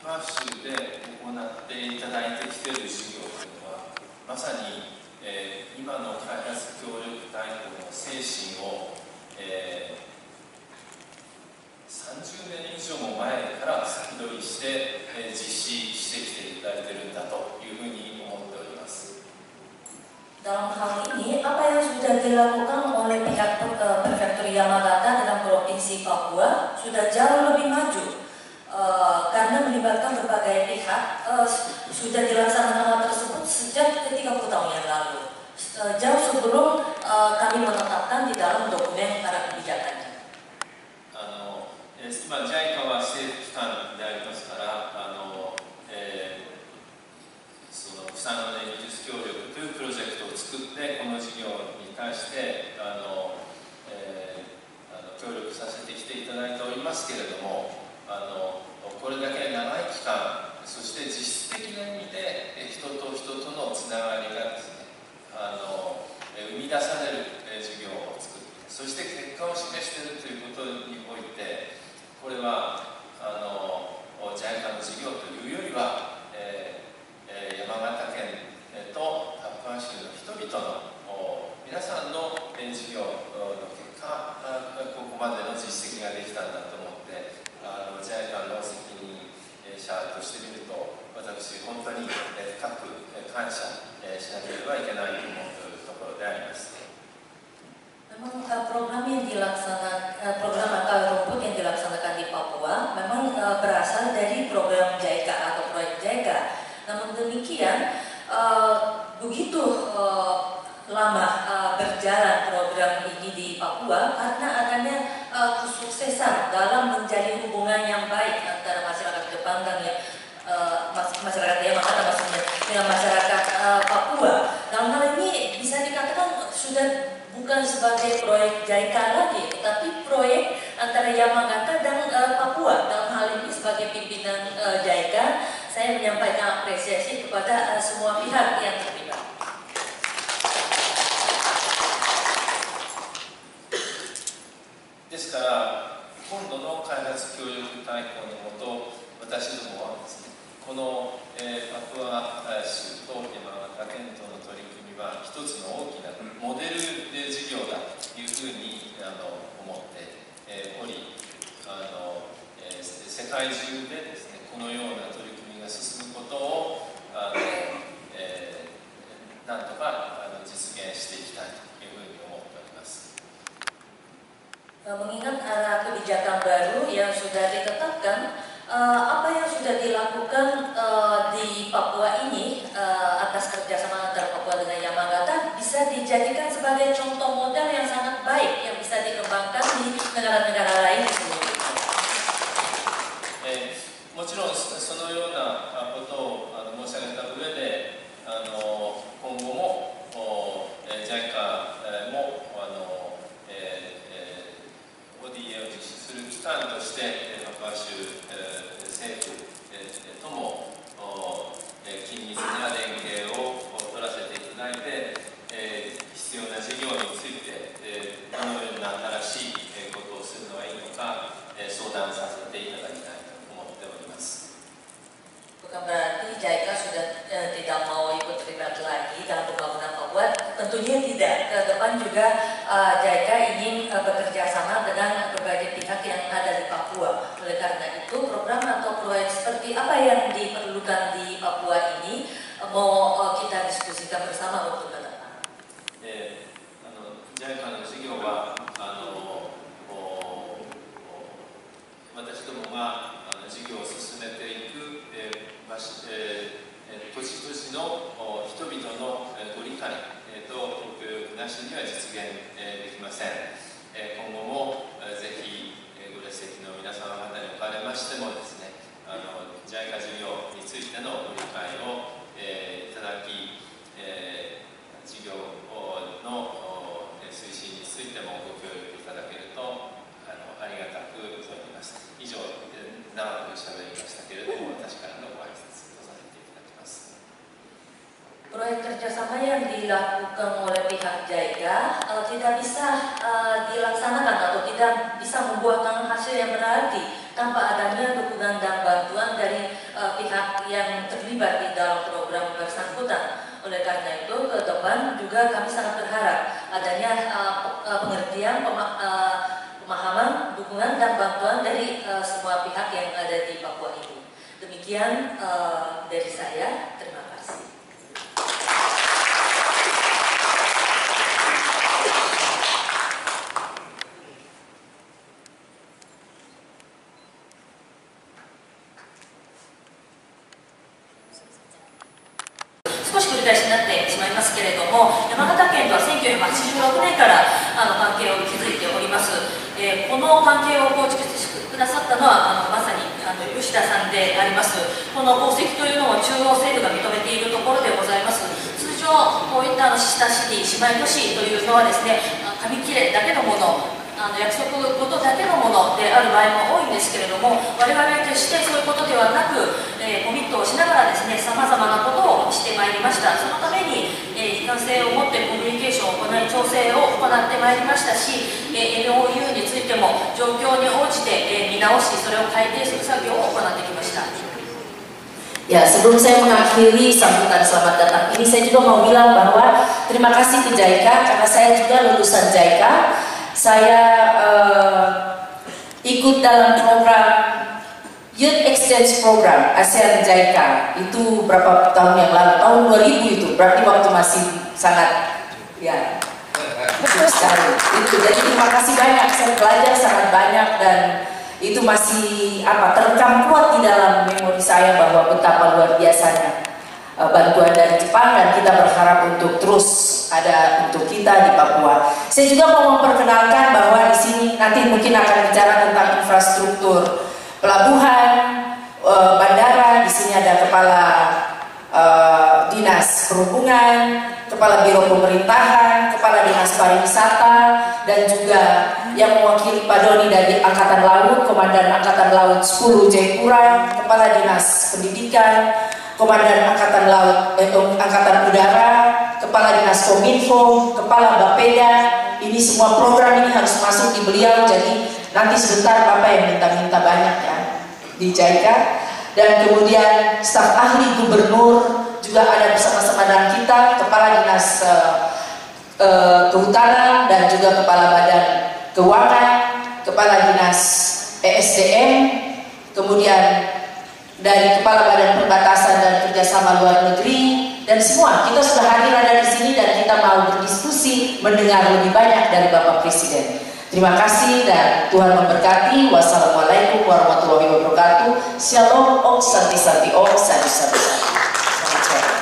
パプア州で行っていただいてきている事業というのはまさに今の開発協力大綱の精神を、30年以上も前から先取りして、実施してきていただいているんだというふうに思っております。Dalam hal ini, apa yang sudah dilakukan oleh pihak Prefektur Yamagata dalam Provinsi Papua sudah jauh lebih maju karena melibatkan berbagai pihak. Sudah dilaksanakan hal tersebut sejak 30 tahun yang lalu, jauh sebelum kami menetapkan di dalam dokumen arah kebijakannya. 今 JICA は政府機関でありますから、その草の根技術協力というプロジェクトを作ってこの事業に対して協力させてきていただいておりますけれども、これだけ長い期間、そして実質的な意味で人と人とのつながりがですね、生み出される事業を作って、そして結果を示しているということにおいて、これはJICA の事業というよりは、山形県とパプア州の人々の皆さんの事業の結果、ここまでの実績ができたんだと思って、JICA の責任者としてみると、私、本当に深く感謝しなければいけないと思っているところであります。Memang program akar rumput yang dilaksanakan di Papua memang berasal dari program JICA atau proyek JICA. Namun demikian, begitu lama berjalan program ini di Papua karena adanya kesuksesan dalam menjalin hubungan yang baik antara masyarakat Jepang dan masyarakat Yamagata maksudnya dengan masyarakat Papua. Dalam hal ini bisa dikatakan sudah bukan sebagai proyek JICA lagi, tetapi proyek antara Yamagata dan Papua. Dalam hal ini sebagai pimpinan JICA, saya menyampaikan apresiasi kepada semua pihak yang terlibat. ですから今度の開発協力大綱のもと、私どもはですね、この、パプア州と山形県との取り組みは一つの大きなモデル事業だというふうに思っており、世界中でですね、このような取り組みが進むことをなんとか実現していきたいというふうに思っております。Mengingat arah kebijakan baru yang sudah ditetapkan, apa yang sudah dilakukan di Papua ini atas kerjasama antara Papua dengan Yamagata bisa dijadikan sebagai contoh model yang sangat baik yang bisa dikembangkan di negara-negara lain di seluruh dunia. もちろんそのようなことを申し上げた上で、今後も JICA もODA を実施する機関としてパプア州政府とも緊密な連携を取らせていただいて、必要な事業についてどのような新しいことをするのがいいのか相談させていただきたいと思っております。 Bukan berarti JICA sudah tidak mau ikut terlibat lagi dalam pembangunan Papua. Tentunya tidak. Ke depan juga JICA ingin bekerja sama dengan berbagai pihak yang ada di Papua. Oleh karena itu, program atau proyek seperti apa yang diperlukan di Papua ini mau kita diskusikan bersama untuk ke depan. JICA の事業は私どもが事業を進めていく土地土地もですね、JICA 事業についてのご理解を、いただき、事業の推進についてもご協力いただけるとありがたく存じます。以上、長くしゃべりましたけれども、私からのご挨拶とさせていただきます。Proyek kerjasama yang dilakukan oleh pihak JICA tidak bisa dilaksanakan atau tidak bisa membuahkan hasil yang berarti tanpa adanya dukungan dan bantuan dari pihak yang terlibat di dalam program bersangkutan. Oleh karena itu, ke depan juga kami sangat berharap adanya pengertian, pemahaman, dukungan dan bantuan dari semua pihak yang ada di Papua ini. Demikian dari saya. Terima kasih. Mau, 山形県とは1986年から関係を築いております。この関係を構築してくださったのはまさに吉田さんであります。この功績というのを中央政府が認めているところでございます。通常こういったシスターシティ姉妹都市というのはですね、紙切れだけのもの、約束事だけのものである場合も多いんですけれども、我々は決してそういうことではなく、コミットをしながらですね、さまざまなことをしてまいりました。そのために一貫性を持ってコミュニケーションを行い、調整を行ってまいりましたし、MOU についても状況に応じて見直し、それを改定する作業を行ってきました。Ya, sebelum saya mengakhiri sambutan selamat datang ini, saya juga mau bilang bahwa terima kasih ke JICA karena saya juga lulusan JICA. Saya ikut dalam program Youth Exchange Program ASEAN JICA itu berapa tahun yang lalu, tahun 2000 itu, berarti waktu masih sangat ya sekali. Itu jadi terima kasih banyak, saya belajar sangat banyak dan itu masih terekam kuat di dalam memori saya bahwa betapa luar biasanya bantuan dari Jepang dan kita berharap untuk terus ada untuk kita di Papua. Saya juga mau memperkenalkan bahwa di sini nanti mungkin akan bicara tentang infrastruktur pelabuhan, bandara. Di sini ada kepala dinas perhubungan, kepala biro pemerintahan, kepala dinas pariwisata, dan juga yang mewakili Pak Doni dari Angkatan Laut, Komandan Angkatan Laut 10 Jayapura, kepala dinas pendidikan, Komandan Angkatan Laut, Angkatan Udara, Kepala Dinas Kominfo, Kepala Bapeda. Ini semua program ini harus masuk di beliau. Jadi nanti sebentar Bapak yang minta-minta banyak ya di JICA. Dan kemudian staf ahli gubernur juga ada bersama-sama dengan kita, Kepala Dinas Kehutanan dan juga Kepala Badan Keuangan, Kepala Dinas ESDM, kemudian dari Kepala Badan Perbatasan dan Kerjasama Luar Negeri, dan semua kita sudah hadir ada di sini dan kita mau berdiskusi, mendengar lebih banyak dari Bapak Presiden. Terima kasih dan Tuhan memberkati. Wassalamualaikum warahmatullahi wabarakatuh. Shalom, Om Santi Santi, Om Santi Santi. Selamat sore.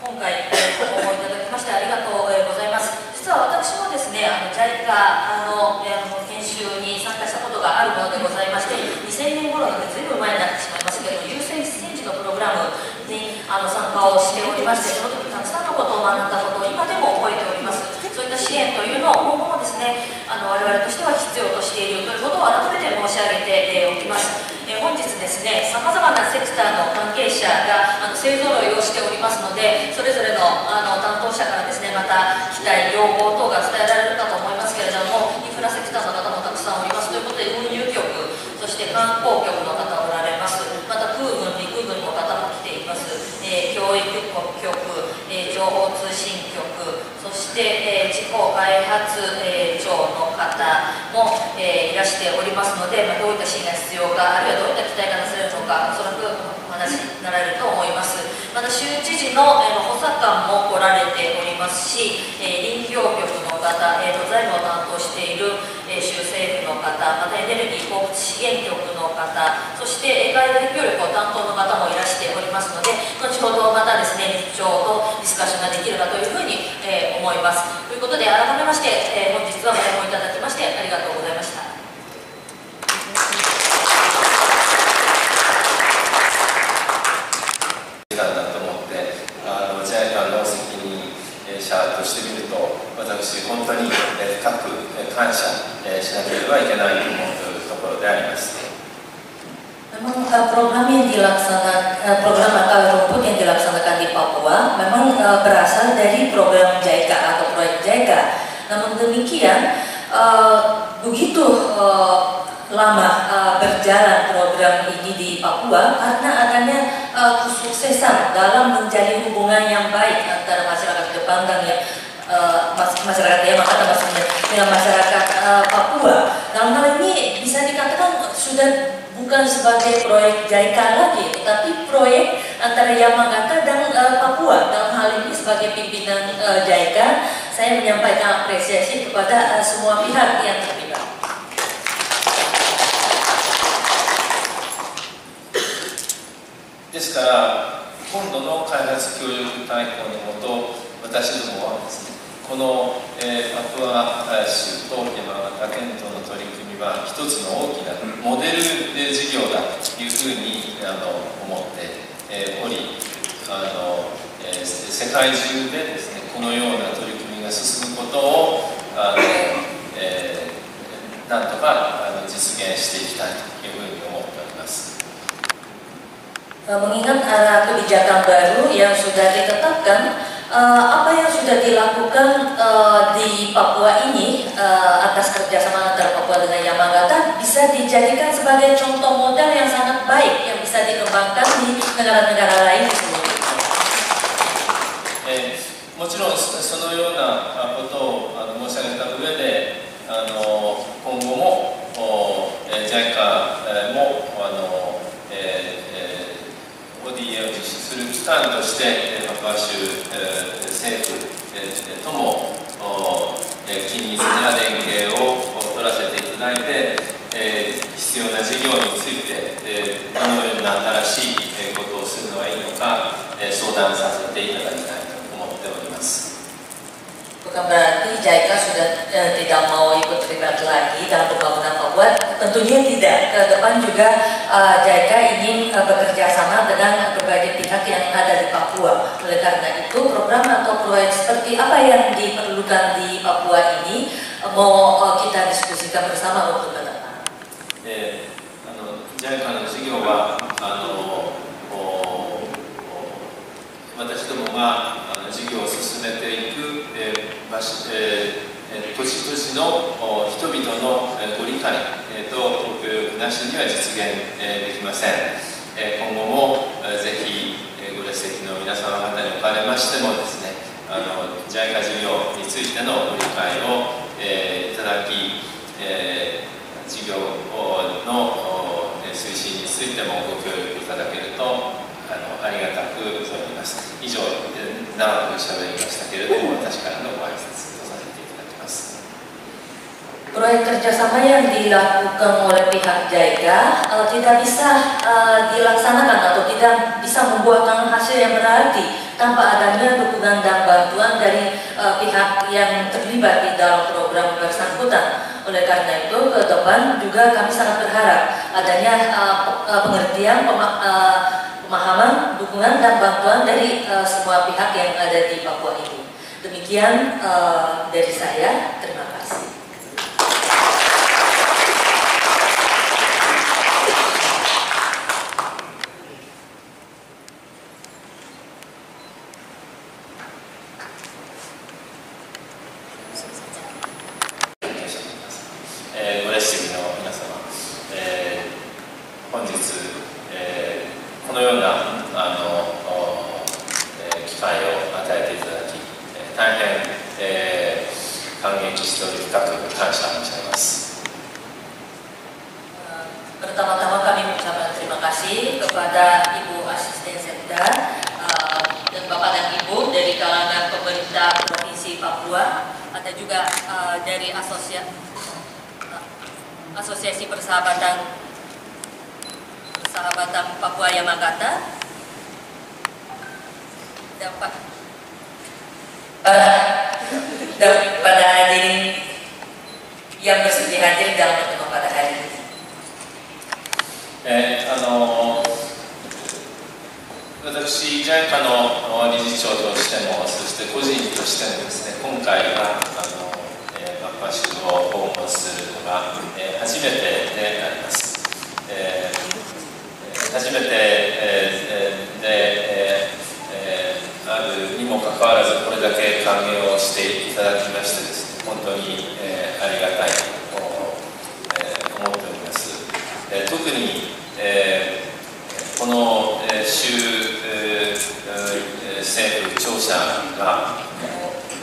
今回ご訪問いただきましてありがとうございます。実は私もですね、JICA の研修に参加したことがあるものでございまして、2000年頃のずいぶん前になってしまいますけれども、優先戦時のプログラムに参加をしておりまして、その時たくさんのことを学んだことを今でも覚えております。そういった支援というのを今後もですね、我々としては必要としているということを改めて申し上げておきます。本日ですね、さまざまなセクターの関係者が勢ぞろいをしておりますので、それぞれの担当者からですね、また期待、要望等が伝えられるかと思いますけれども、インフラセクターの方もたくさんおりますということで、運輸局、そして観光局の方おられます。また空軍、陸軍の方も来ています。教育局、情報通信局、そして地方開発庁の方もいらしておりますので、どういった支援が必要か、あるいはどういった期待がなされるのか、おそらくお話になられると思います。また州知事の補佐官も来られておりますし、林業局の方、財務を担当している州政府の方、またエネルギー鉱物資源局の方、そして海外協力を担当の方もいらしておりますので、後ほどまたですね、理事長とディスカッションができればというふうに思います。ということで改めまして、本日はご訪問いただきましてありがとうございました。program yang dilaksanakan, program akar rumput yang dilaksanakan di Papua memang berasal dari program JICA atau proyek JICA. Namun demikian, begitu lama berjalan program ini di Papua karena adanya kesuksesan dalam menjalin hubungan yang baik antara masyarakat Jepang dan masyarakat Yamagata dengan masyarakat Papua. Dalam hal ini bisa dikatakan sudah bukan sebagai proyek JICA lagi, tetapi proyek antara Yamagata dan Papua. Dalam hal ini sebagai pimpinan JICA, saya menyampaikan apresiasi kepada semua pihak yang terlibat. ですから今度の開発協力大綱のもと、私どもはですね、この、パプア州と山形県との取り組みは一つの大きなモデル事業だというふうに思っており、世界中でですね、このような取り組みが進むことをなんとか実現していきたいというふうに思っております。 Mengingat kebijakan baru yang sudah ditetapkan, apa yang sudah dilakukan di Papua ini atas kerjasama antara Papua dengan Yamagata bisa dijadikan sebagai contoh model yang sangat baik yang bisa dikembangkan di negara-negara lain di seluruh dunia. もちろんそのようなことを申し上げた上で、今後も JICA もODA を実施する機関としてパプア州政府とも緊密な連携を取らせていただいて、必要な事業についてどのような新しいことをするのがいいのか相談させていただきたいと思っております。 Bukan berarti JICA sudah tidak mau ikut terlibat lagi dalam pembangunan Papua. Tentunya tidak. Ke depan juga JICA ingin bekerja sama dengan berbagai pihak yang ada di Papua. Oleh karena itu, program atau proyek seperti apa yang diperlukan di Papua ini mau kita diskusikan bersama untuk ke depan. JICA の事業は私どもが事業を進めていく土地土地の人々のご理解とご協力なしには実現できません。今後もぜひご列席の皆様方におかれましてもですね、JICA 事業についてのご理解をいただき、事業の推進についてもご協力いただけるとありがたく存じます。以上、長く喋りましたけれども、私からのご挨拶とさせていただきます。 Proyek kerjasama yang dilakukan oleh pihak JICA tidak bisa dilaksanakan atau tidak bisa membuahkan hasil yang berarti tanpa adanya dukungan dan bantuan dari pihak yang terlibat di dalam program bersangkutan. Oleh karena itu, ke depan juga kami sangat berharap adanya pengertian, pemahaman, dukungan dan bantuan dari semua pihak yang ada di Papua ini. Demikian dari saya, terima kasih. Pertama-tama kami mengucapkan terima kasih kepada Ibu Asisten Sekda dan Bapak dan Ibu dari kalangan pemerintah Provinsi Papua, ada juga dari Asosiasi Persahabatan Papua Yamagata dan pada hadirin yang bersedia hadir dalam pertemuan pada hari ini. 私、JICA の理事長としても、そして個人としてもですね、今回はパプア州を訪問するのが初めてであります。初めて、あるにもかかわらずこれだけ歓迎をしていただきましてですね、本当に、ありがたいと、思っております。特に、この、州、政府庁舎が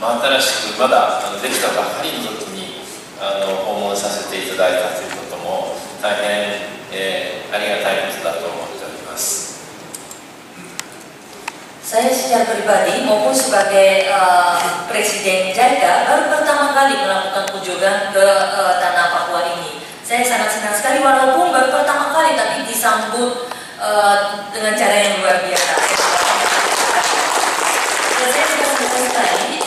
真新しくまだできたばかりの時に訪問させていただいたということも大変、ありがたいことだと思っております。Saya secara pribadi maupun sebagai Presiden JICA baru pertama kali melakukan kunjungan ke tanah Papua ini. Saya sangat senang sekali walaupun baru pertama kali tapi disambut dengan cara yang luar biasa. Saya sudah senang sekali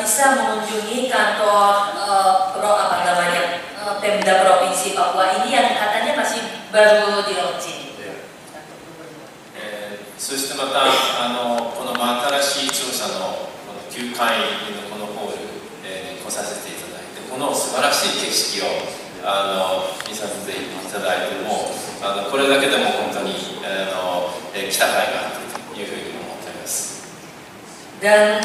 bisa mengunjungi kantor Pemda Provinsi Papua ini yang katanya masih baru di launching. そしてまたこの新しい庁舎のこの9階のこのホールに来させていただいて、この素晴らしい景色を見させていただいて、もこれだけでも本当に来た甲斐があるというふうに思っております。Dan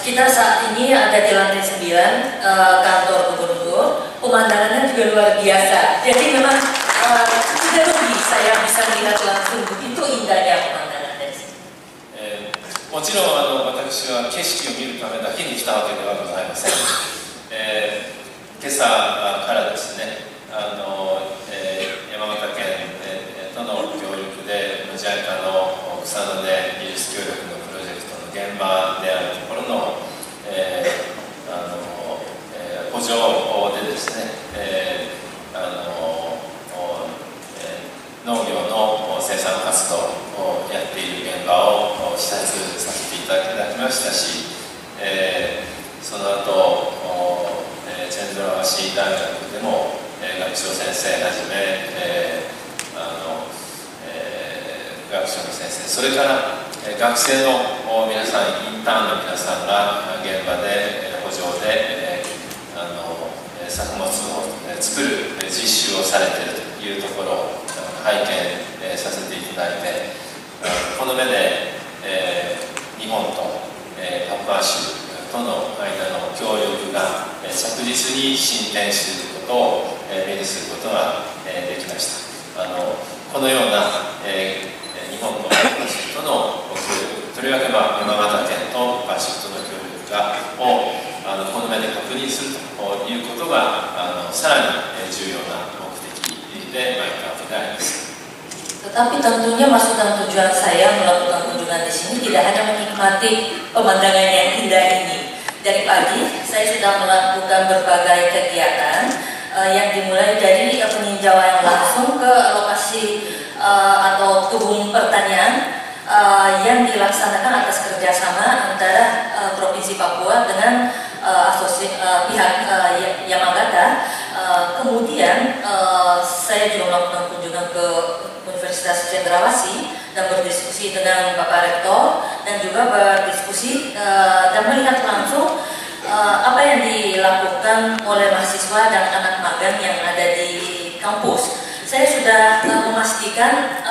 kita saat ini ada di lantai 9 kantor gubernur, pemandangannya juga luar biasa. Jadi memang tidak rugi saya bisa melihat langsung begitu indahnya pemandangan dari sini. もちろん私は景色を見るためだけに来たわけではございません。今朝からですね、山形県との協力で JICA の草の根技術協力のプロジェクトの現場であるところの、補助でですね、農業の生産活動をやっている現場を視察させていただきましたし、その後チェンドラワシ大学でも学長先生はじめ、学長の先生、それから学生の皆さん、インターンの皆さんが現場で補助で作物を作る実習をされているというところを拝見させていただいて、この目で日本とパプア州との間の協力が着実に進展していることを目にすることができました。このような日本とパプア州との協力、とりわけ山形県とパプア州との協力をこの目で確認するということがさらに重要な目的で参ったわけであります。Tetapi tentunya maksud dan tujuan saya melakukan kunjungan di sini tidak hanya menikmati pemandangan yang indah ini. Dari pagi saya sudah melakukan berbagai kegiatan yang dimulai dari peninjauan langsung ke lokasi atau kebun pertanian yang dilaksanakan atas kerjasama antara Provinsi Papua dengan pihak Yamagata. Kemudian saya juga melakukan kunjungan ke Universitas Cendrawasih dan berdiskusi dengan Bapak Rektor dan juga berdiskusi dan melihat langsung apa yang dilakukan oleh mahasiswa dan anak magang yang ada di kampus. Saya sudah memastikan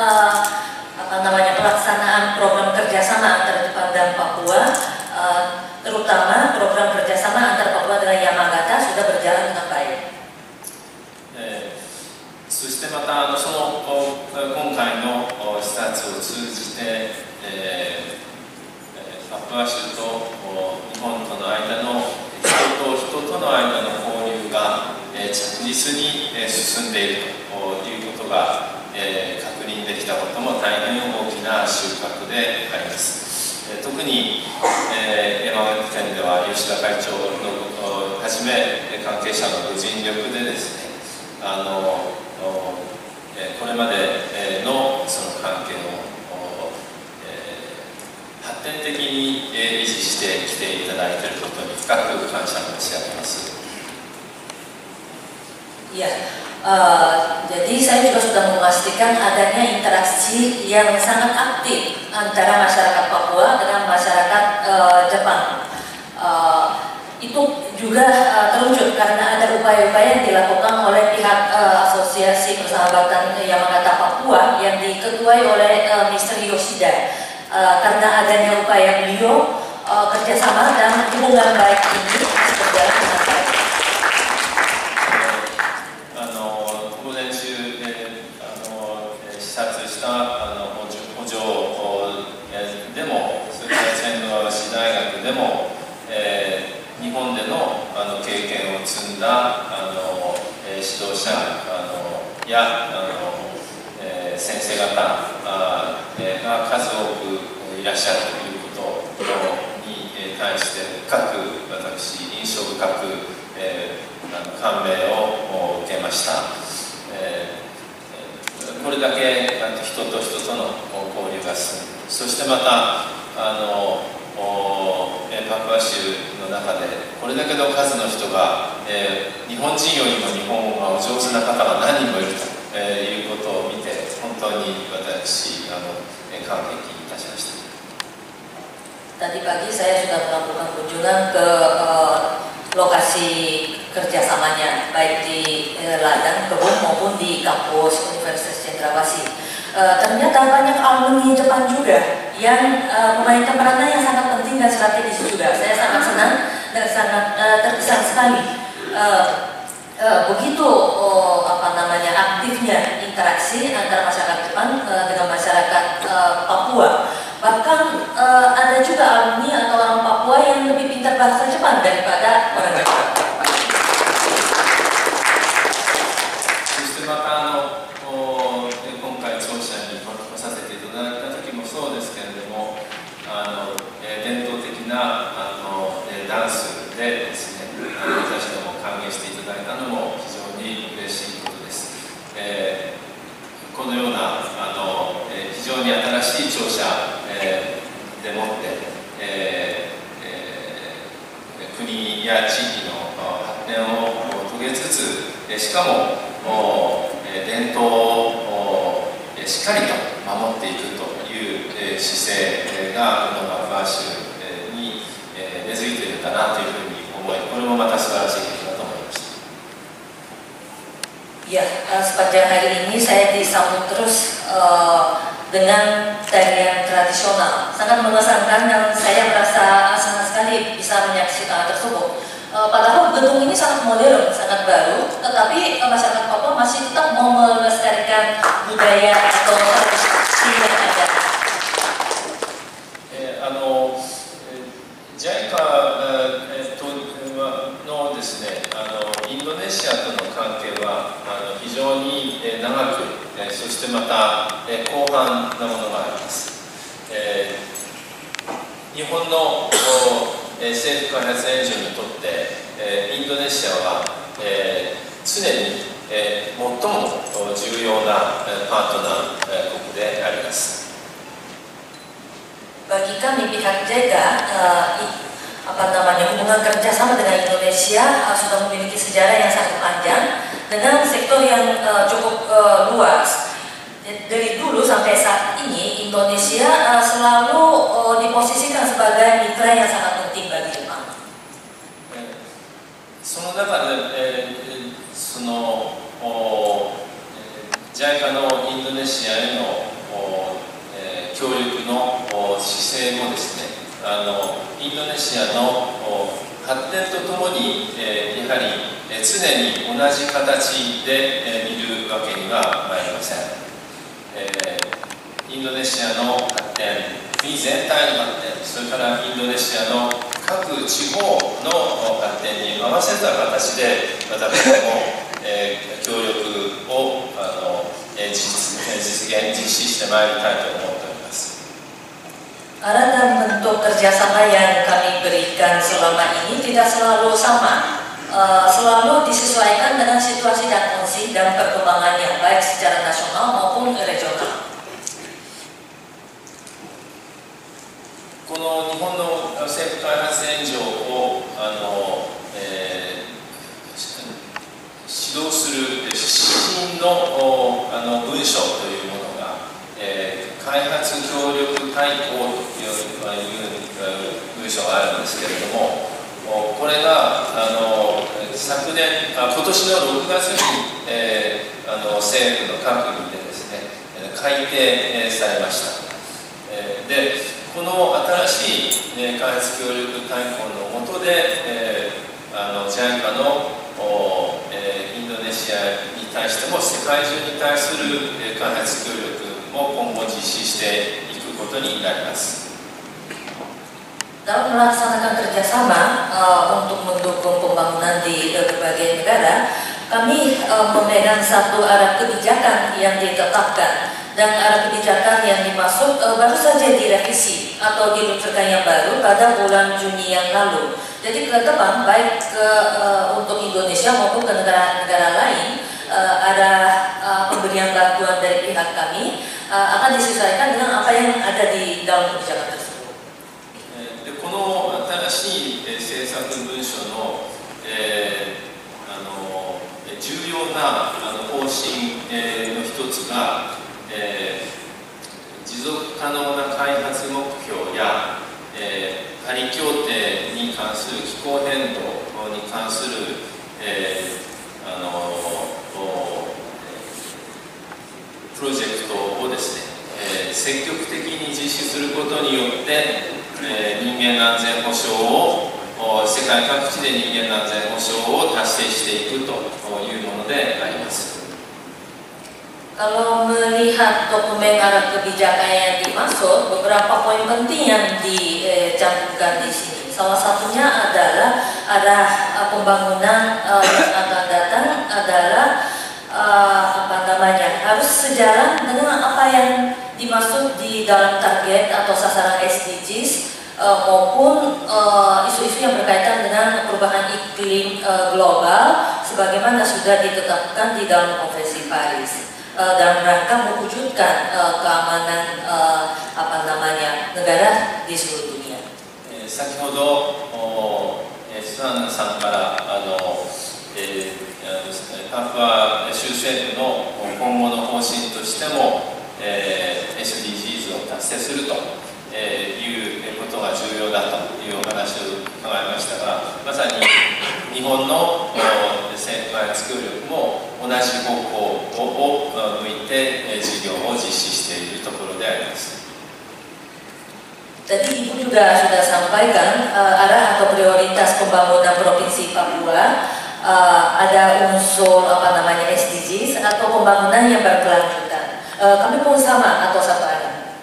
pelaksanaan program kerjasama antara Jepang dan Papua, terutama program kerjasama antara Papua dengan Yamagata sudah berjalan dengan baik. そしてまた今回の視察を通じて、パプア州と日本との間の人との間の交流が着実に進んでいるということが確認できたことも大変大きな収穫であります。特に山形県では吉田会長のはじめ関係者のご尽力でですね、これまでのその関係を発展的に維持してきていただいていることに深く感謝申し上げます。Ya, jadi saya juga sudah memastikan adanya interaksi yang sangat aktif antara masyarakat Papua dengan masyarakat Jepang. Itu juga terwujud karena ada upaya-upaya yang dilakukan oleh pihak Asosiasi Persahabatan Yamagata Papua yang diketuai oleh Mr. Yoshida. Karena adanya upaya beliau kerjasama dan hubungan baik ini berjalan dengan baik. 午前中で視察した補助でも、それから仙台市大学でも、日本での経験を積んだ指導者や先生方が数多くいらっしゃるということに対して私印象深く感銘を受けました。これだけ人と人との交流が進む。そしてまたパプア州の中でこれだけの数の人が、日本人よりも日本語がお上手な方が何人もいるということを見て本当に私感激いたしました。 Tadi pagi saya sudah melakukan kunjungan ke lokasi kerjasamanya baik di ladang kebun maupun di kampus Universitas Cendrawasih. Ternyata banyak alumni Jepang juga yang memainkan peranan yang sangat penting dan strategis juga. Saya sangat senang dan sangat terkesan sekali begitu aktifnya interaksi antara masyarakat Jepang dengan masyarakat Papua. Bahkan ada juga alumni atau orang Papua yang lebih pintar bahasa Jepang daripada orang Jepang. そしてまた今回聴者に来させていただいた時もそうですけれども、伝統的なダンスでですね、私ども歓迎していただいたのも非常に嬉しいことです。このような非常に新しい聴者でもって、国や地域の発展を遂げつつ、しかも伝統をしっかりと守っていくという姿勢がこのパプア州に根付いているんだなというふうに思い、これもまた素晴らしいことだと思いました。 Ya, sepanjang hari ini saya disambut terus dengan tarian tradisional. Sangat mengesankan dan saya merasa senang sekali bisa menyaksikan hal tersebut. Padahal gedung ini sangat modern, sangat baru, tetapi masyarakat Papua masih tetap mau melestarikan budaya atau tradisi yang ada. JICA のですね、インドネシアとの関係は非常に長く、そしてまた広範なものがあります。日本の政府開発援助にとって、インドネシアは常に最も重要なパートナー国であります。 Bagi kami pihak JICA, hubungan kerjasama dengan Indonesia sudah memiliki sejarah yang sangat panjang dengan sektor yang cukup luas. Dari dulu sampai saat ini Indonesia selalu diposisikan sebagai mitra yang sangat penting bagi Jepang. その中で、JICA のインドネシアへの協力の姿勢もですね、インドネシアの発展とともに、やはり常に同じ形で見るわけにはまいりません。インドネシアの発展、国全体の発展、それからインドネシアの各地方の発展に合わせた形で私ども協力を実施してまいりたいと思っております。 Arah dan bentuk kerjasama yang kami berikan selama ini tidak selalu sama, selalu disesuaikan dengan situasi dan kondisi dan perkembangannya, baik secara nasional maupun regional. この日本の政府開発援助を指導する指針の文書というものが、開発協力大綱という文書があるんですけれども、これが昨年、今年の6月に、政府の閣議でですね、改定されました。で、この新しい開発協力大綱の下で、JICA のインドネシアに対しても世界中に対する開発協力も今後実施していくことになります。Dalam melaksanakan kerjasama untuk mendukung pembangunan di berbagai negara, kami memegang satu arah kebijakan yang ditetapkan, dan arah kebijakan yang dimaksud baru saja direvisi atau diluncurkan yang baru pada bulan Juni yang lalu. Jadi ke depan, baik untuk Indonesia maupun ke negara-negara lain, arah pemberian bantuan dari pihak kami akan disesuaikan dengan apa yang ada di dalam kebijakan tersebut. この新しい政策文書の、重要な方針の一つが、持続可能な開発目標や、パリ協定に関する気候変動に関する、プロジェクトをですね、積極的に実施することによって、人間安全保障を世界各地で人間安全保障を達成していくというものであります。Kalau melihat dokumen arah kebijakan yang dimaksud, beberapa poin penting yang dicantumkan di sini. Salah satunya adalah arah pembangunan yang akan datang adalah harus sejalan dengan apa yang dimaksud di dalam target atau sasaran SDGs maupun isu-isu yang berkaitan dengan perubahan iklim global sebagaimana sudah ditetapkan di dalam Konvensi Paris dalam rangka mewujudkan keamanan negara di seluruh dunia. 先ほどスワンさんからパプア州政府の今後の方針としても、SDGs を達成するということが重要だというお話を伺いましたが、まさに日本の政府開発協力も同じ方向を向いて事業を実施しているところであります。Tadi Ibu juga sudah sampaikan arah atau prioritas pembangunan Provinsi Papua, ada unsur SDGs atau pembangunan yang berkelanjutan. Kami pun sama atau satu arah.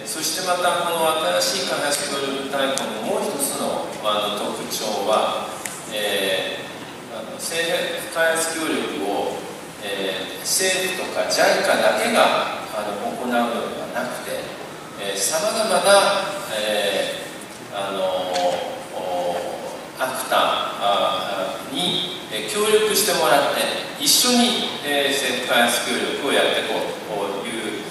そしてまたこの新しい開発協力大綱のもう一つの特徴は、政府開発協力を、政府とか JICA だけが行うのではなくて、さまざまな、アクターに協力してもらって一緒に政府開発協力をやっていこうという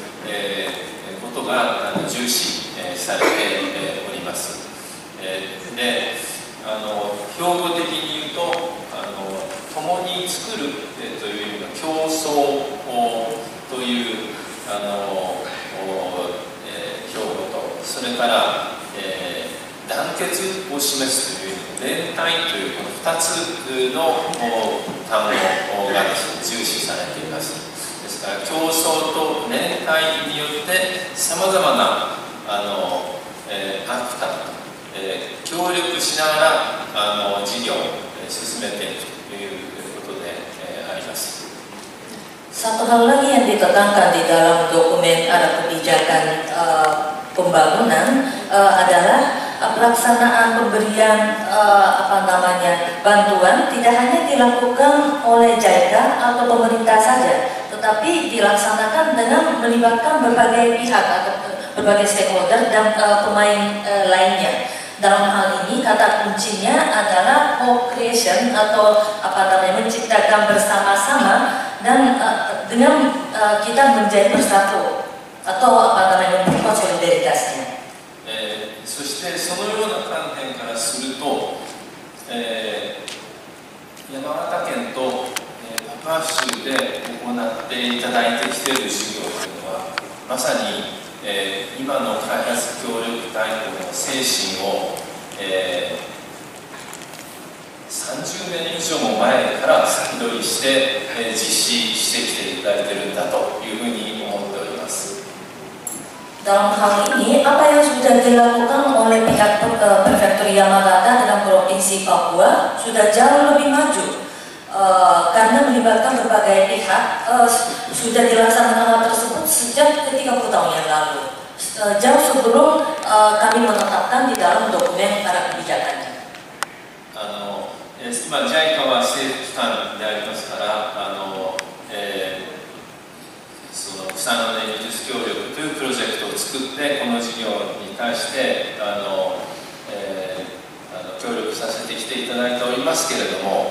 ことが重視されております。で、標語的に言うと共に作るという意味の競争という標語と、それから団結を示すという連帯というこの2つの単語が重視されています。ですから競争と連帯によってさまざまなアクターと協力しながら事業を進めていくということであります。Satu hal lagi yang ditekankan di dalam dokumen arah kebijakan pembangunan adalah pelaksanaan pemberian bantuan tidak hanya dilakukan oleh JICA atau pemerintah saja, tetapi dilaksanakan dengan melibatkan berbagai pihak atau berbagai stakeholder dan pemain lainnya. Dalam hal ini kata kuncinya adalah co-creation atau menciptakan bersama-sama dan dengan kita menjadi bersatu atau memperkuat solidaritasnya. そしてそのような観点からすると、山形県とパパ州で行っていただいてきている事業というのはまさに、今の開発協力大綱の精神を、30年以上も前から先取りして、実施してきていただいているんだというふうに思っております。Dalam hal ini, apa yang sudah dilakukan oleh pihak Prefektur Yamagata dalam Provinsi Papua sudah jauh lebih maju karena melibatkan berbagai pihak. Sudah dilaksanakan hal tersebut sejak 30 tahun yang lalu, jauh sebelum kami menetapkan di dalam dokumen arah kebijakannya. 今 JICA は政府機関でありますから、その草の根技術協力というプロジェクトを作ってこの事業に対して協力させてきていただいておりますけれども、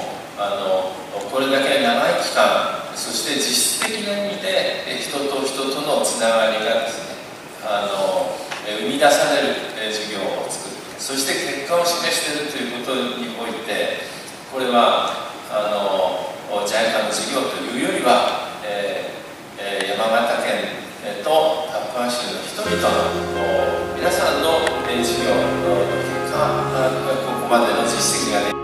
これだけ長い期間、そして実質的な意味で人と人とのつながりがですね、生み出される事業を作る、そして結果を示しているということにおいて、これはJICA の事業というよりは、山形県とタッパー州の人々の皆さんの事業の結果、ここまでの実績が